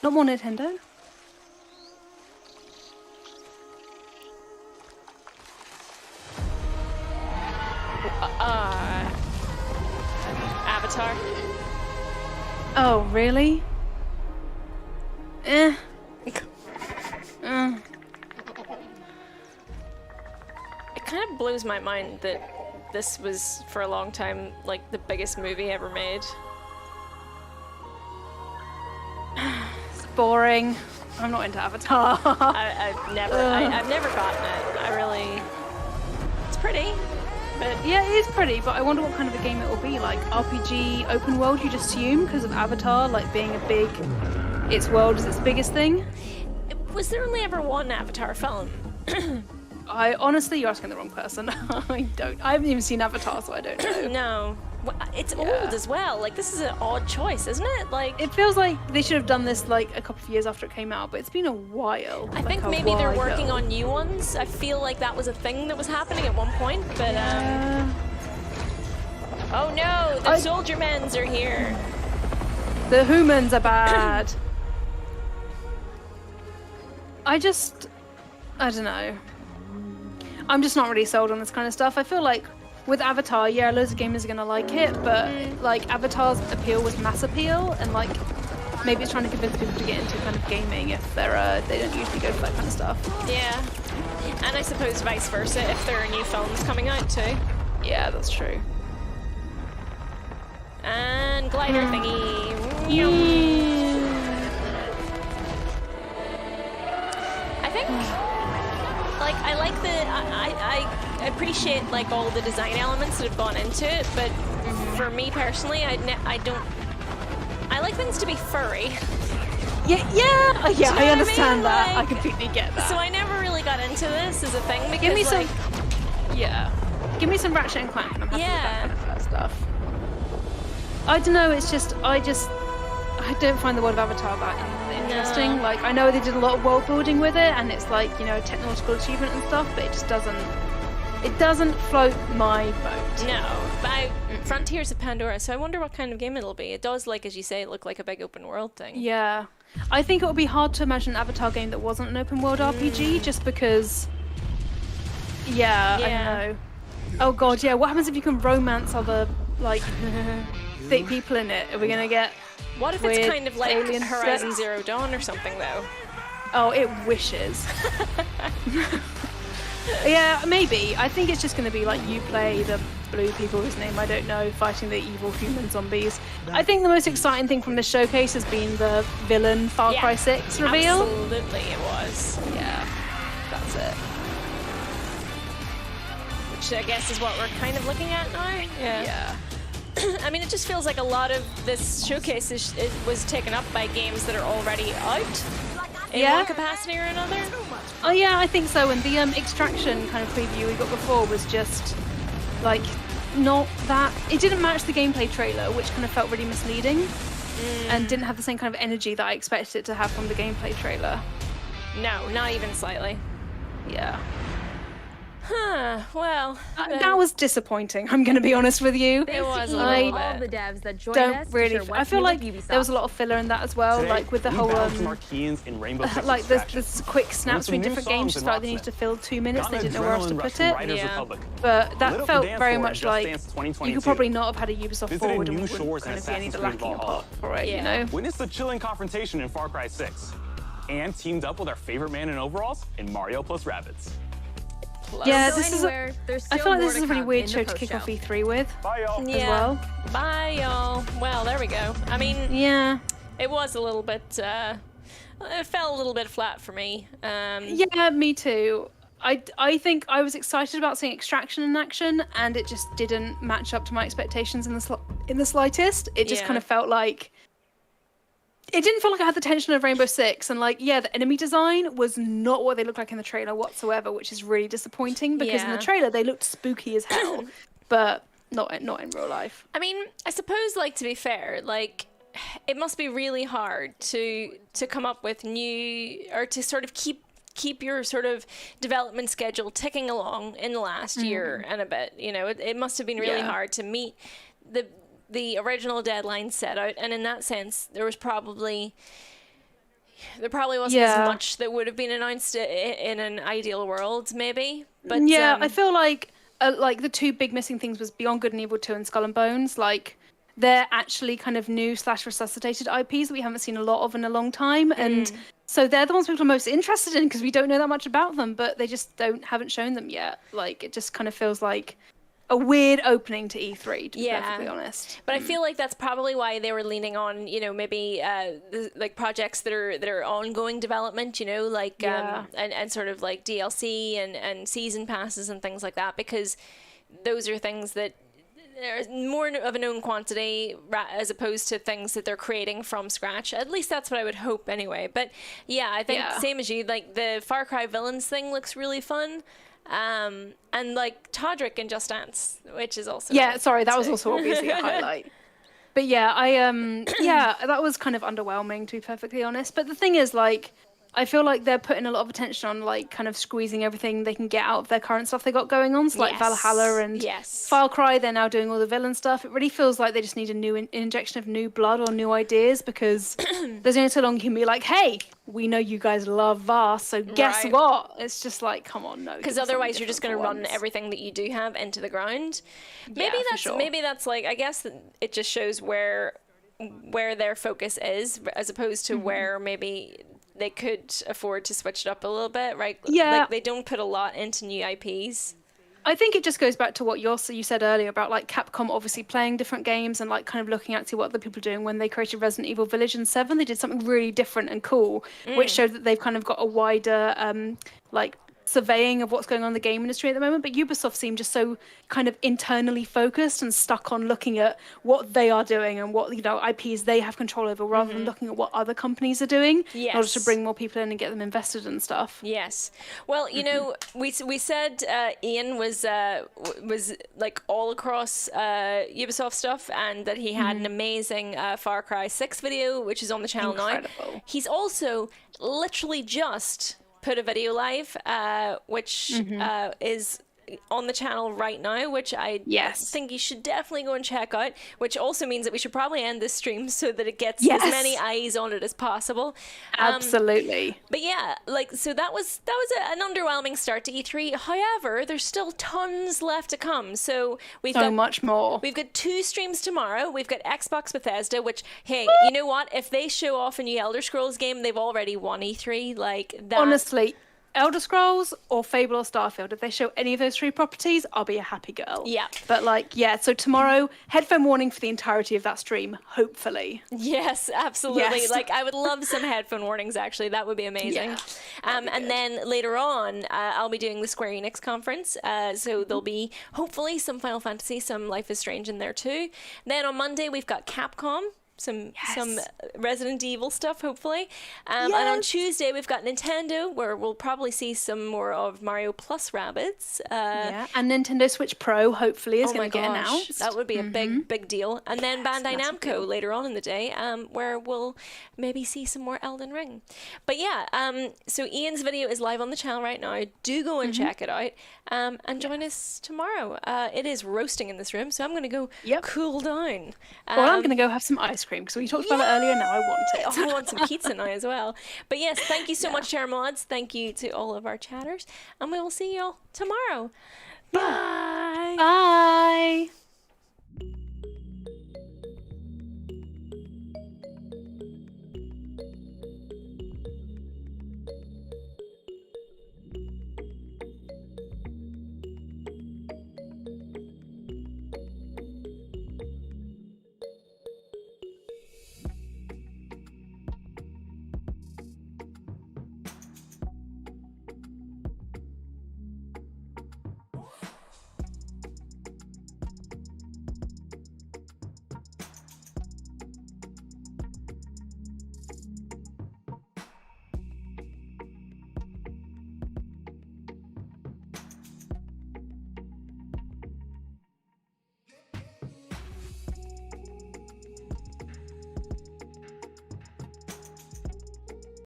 Not more Nintendo? Avatar. Oh, really? Eh. It kind of blows my mind that this was, for a long time, like, the biggest movie ever made. It's boring. I'm not into Avatar. I've never gotten it. I really... It's pretty, but... Yeah, it is pretty, but I wonder what kind of a game it will be. Like, RPG, open world, you'd assume, because of Avatar, like, being a big... Its world is its biggest thing. Was there only ever one Avatar film? Honestly, you're asking the wrong person. I haven't even seen Avatar, so I don't know. No. Well, it's old as well. Like, this is an odd choice, isn't it? Like, it feels like they should have done this like a couple of years after it came out, but it's been a while. I think maybe they're working on new ones. I feel like that was a thing that was happening at one point, but oh no, the soldier men's are here. The humans are bad. I don't know. I'm just not really sold on this kind of stuff. I feel like with Avatar, yeah, loads of gamers are gonna like it, but like Avatar's appeal was mass appeal, and like maybe it's trying to convince people to get into kind of gaming if they don't usually go for that kind of stuff. Yeah, and I suppose vice versa if there are new films coming out too. Yeah, that's true. And glider thingy. like I like I appreciate like all the design elements that have gone into it, but for me personally, I like things to be furry. I understand that. I completely get that. So I never really got into this as a thing because give me some give me some Ratchet and Clank and I'm happy with that kind of stuff. I don't know, it's just I don't find the world of Avatar that interesting. No. Like I know they did a lot of world building with it and it's like, you know, technological achievement and stuff, but it just doesn't float my boat. No, but Frontiers of Pandora, so I wonder what kind of game it'll be. It does, like as you say, look like a big open world thing. Yeah. I think it would be hard to imagine an Avatar game that wasn't an open world RPG just because I don't know. Oh god, yeah, what happens if you can romance other like thick people in it? Are we gonna get what if it's kind of like Horizon Zero Dawn or something though? Oh, it wishes. Yeah, maybe. I think it's just going to be like you play the blue people whose name I don't know, fighting the evil human zombies. I think the most exciting thing from this showcase has been the villain Far Cry 6 reveal. Absolutely, it was. Yeah, that's it. Which I guess is what we're kind of looking at now. Yeah. I mean, it just feels like a lot of this showcase it was taken up by games that are already out in one capacity or another. Oh yeah, I think so. And the Extraction kind of preview we got before was just like not that. It didn't match the gameplay trailer, which kind of felt really misleading, and didn't have the same kind of energy that I expected it to have from the gameplay trailer. No, not even slightly. Yeah. Huh, well... that was disappointing, I'm going to be honest with you. It was all the devs that joined us to share what's I feel new like with Ubisoft. there was a lot of filler in that as well, Today, like with the we whole balanced marquees in Rainbow Six like Extraction. this quick snaps between New different songs games, in just like they Rocksmith. needed to fill 2 minutes, Got they an didn't know where else to adrenaline rush put from it. Riders Republic. But Lit that up the felt dance very floor at much Just like Dance you 2022. could probably not have had a Ubisoft Visited Forward and new we wouldn't shores kind in of see any of the Assassin's Creed lacking Valhalla. part for it, you know? Witnessed the chilling confrontation in Far Cry 6. And teamed up with our favorite man in overalls in Mario plus Rabbids. Yeah, So this is. anywhere, there's I still feel like more this is a to really come weird in show the to kick off post-show. E3 with. Bye, y'all. As well. Bye, y'all. Well, there we go. I mean, it was a little bit. It fell a little bit flat for me. Yeah, me too. I think I was excited about seeing Extraction in action, and it just didn't match up to my expectations in the slightest. It just kind of felt like. It didn't feel like I had the tension of Rainbow Six, and like, yeah, the enemy design was not what they looked like in the trailer whatsoever, which is really disappointing because in the trailer they looked spooky as hell, but not in real life. I mean, I suppose, like, to be fair, like, it must be really hard to come up with new, or to sort of keep your sort of development schedule ticking along in the last year and a bit. You know, it must have been really hard to meet the original deadline set out, and in that sense there probably wasn't as much that would have been announced in an ideal world, maybe. But I feel like the two big missing things was Beyond Good and Evil 2 and Skull and Bones. Like, they're actually kind of new / resuscitated IPs that we haven't seen a lot of in a long time, and so they're the ones people are most interested in because we don't know that much about them, but they just haven't shown them yet. Like, it just kind of feels like a weird opening to E3, to be perfectly honest. But I feel like that's probably why they were leaning on, you know, maybe like projects that are ongoing development, you know, like and sort of like DLC and season passes and things like that, because those are things that are more of a known quantity as opposed to things that they're creating from scratch. At least that's what I would hope anyway. But yeah, I think same as you, like the Far Cry villains thing looks really fun. And like Todrick in Just Dance, which is also that was also obviously a highlight. But that was kind of underwhelming, to be perfectly honest. But the thing is, like, I feel like they're putting a lot of attention on like kind of squeezing everything they can get out of their current stuff they got going on. So like Valhalla and Far Cry, they're now doing all the villain stuff. It really feels like they just need a new injection of new blood or new ideas, because there's only so long you can be like, hey, we know you guys love VAR, so guess what? It's just like, come on, no. Because otherwise you're just going to run everything that you do have into the ground. Maybe that's like, I guess it just shows where their focus is, as opposed to where maybe they could afford to switch it up a little bit, right? Yeah. Like, they don't put a lot into new IPs. I think it just goes back to what you said earlier about like Capcom obviously playing different games and like kind of looking at what other people are doing. When they created Resident Evil Village and 7, they did something really different and cool, which showed that they've kind of got a wider like surveying of what's going on in the game industry at the moment. But Ubisoft seem just so kind of internally focused and stuck on looking at what they are doing and what, you know, IPs they have control over, rather than looking at what other companies are doing in order to bring more people in and get them invested and stuff. Yes. Well, you know, we said Ian was like all across Ubisoft stuff, and that he had an amazing Far Cry 6 video, which is on the channel now. He's also literally just put a video live, which is on the channel right now, which I think you should definitely go and check out, which also means that we should probably end this stream so that it gets as many eyes on it as possible. Absolutely. But yeah, like, so that was an underwhelming start to E3. However, there's still tons left to come. So we've got much more. We've got 2 streams tomorrow. We've got Xbox Bethesda, which, hey, you know what? If they show off a new Elder Scrolls game, they've already won E3. Like that. Honestly, Elder Scrolls or Fable or Starfield, if they show any of those 3 properties, I'll be a happy girl. Yeah. But like, yeah, so tomorrow, headphone warning for the entirety of that stream, hopefully. Yes, absolutely. Yes. Like, I would love some headphone warnings, actually. That would be amazing. And then later on, I'll be doing the Square Enix conference. So there'll be, hopefully, some Final Fantasy, some Life is Strange in there too. Then on Monday, we've got Capcom. Some Resident Evil stuff, hopefully. And on Tuesday, we've got Nintendo, where we'll probably see some more of Mario plus Rabbids. And Nintendo Switch Pro, hopefully, is going to get announced. That would be a big deal. And then Bandai Namco later on in the day, where we'll maybe see some more Elden Ring. But yeah, so Ian's video is live on the channel right now. Do go and check it out. And join us tomorrow. It is roasting in this room, so I'm going to go cool down. Well, I'm going to go have some ice cream, because we talked about it earlier, now I want it. I want some pizza now as well. But yes, thank you so much to our mods. Thank you to all of our chatters. And we will see you all tomorrow. Bye. Bye.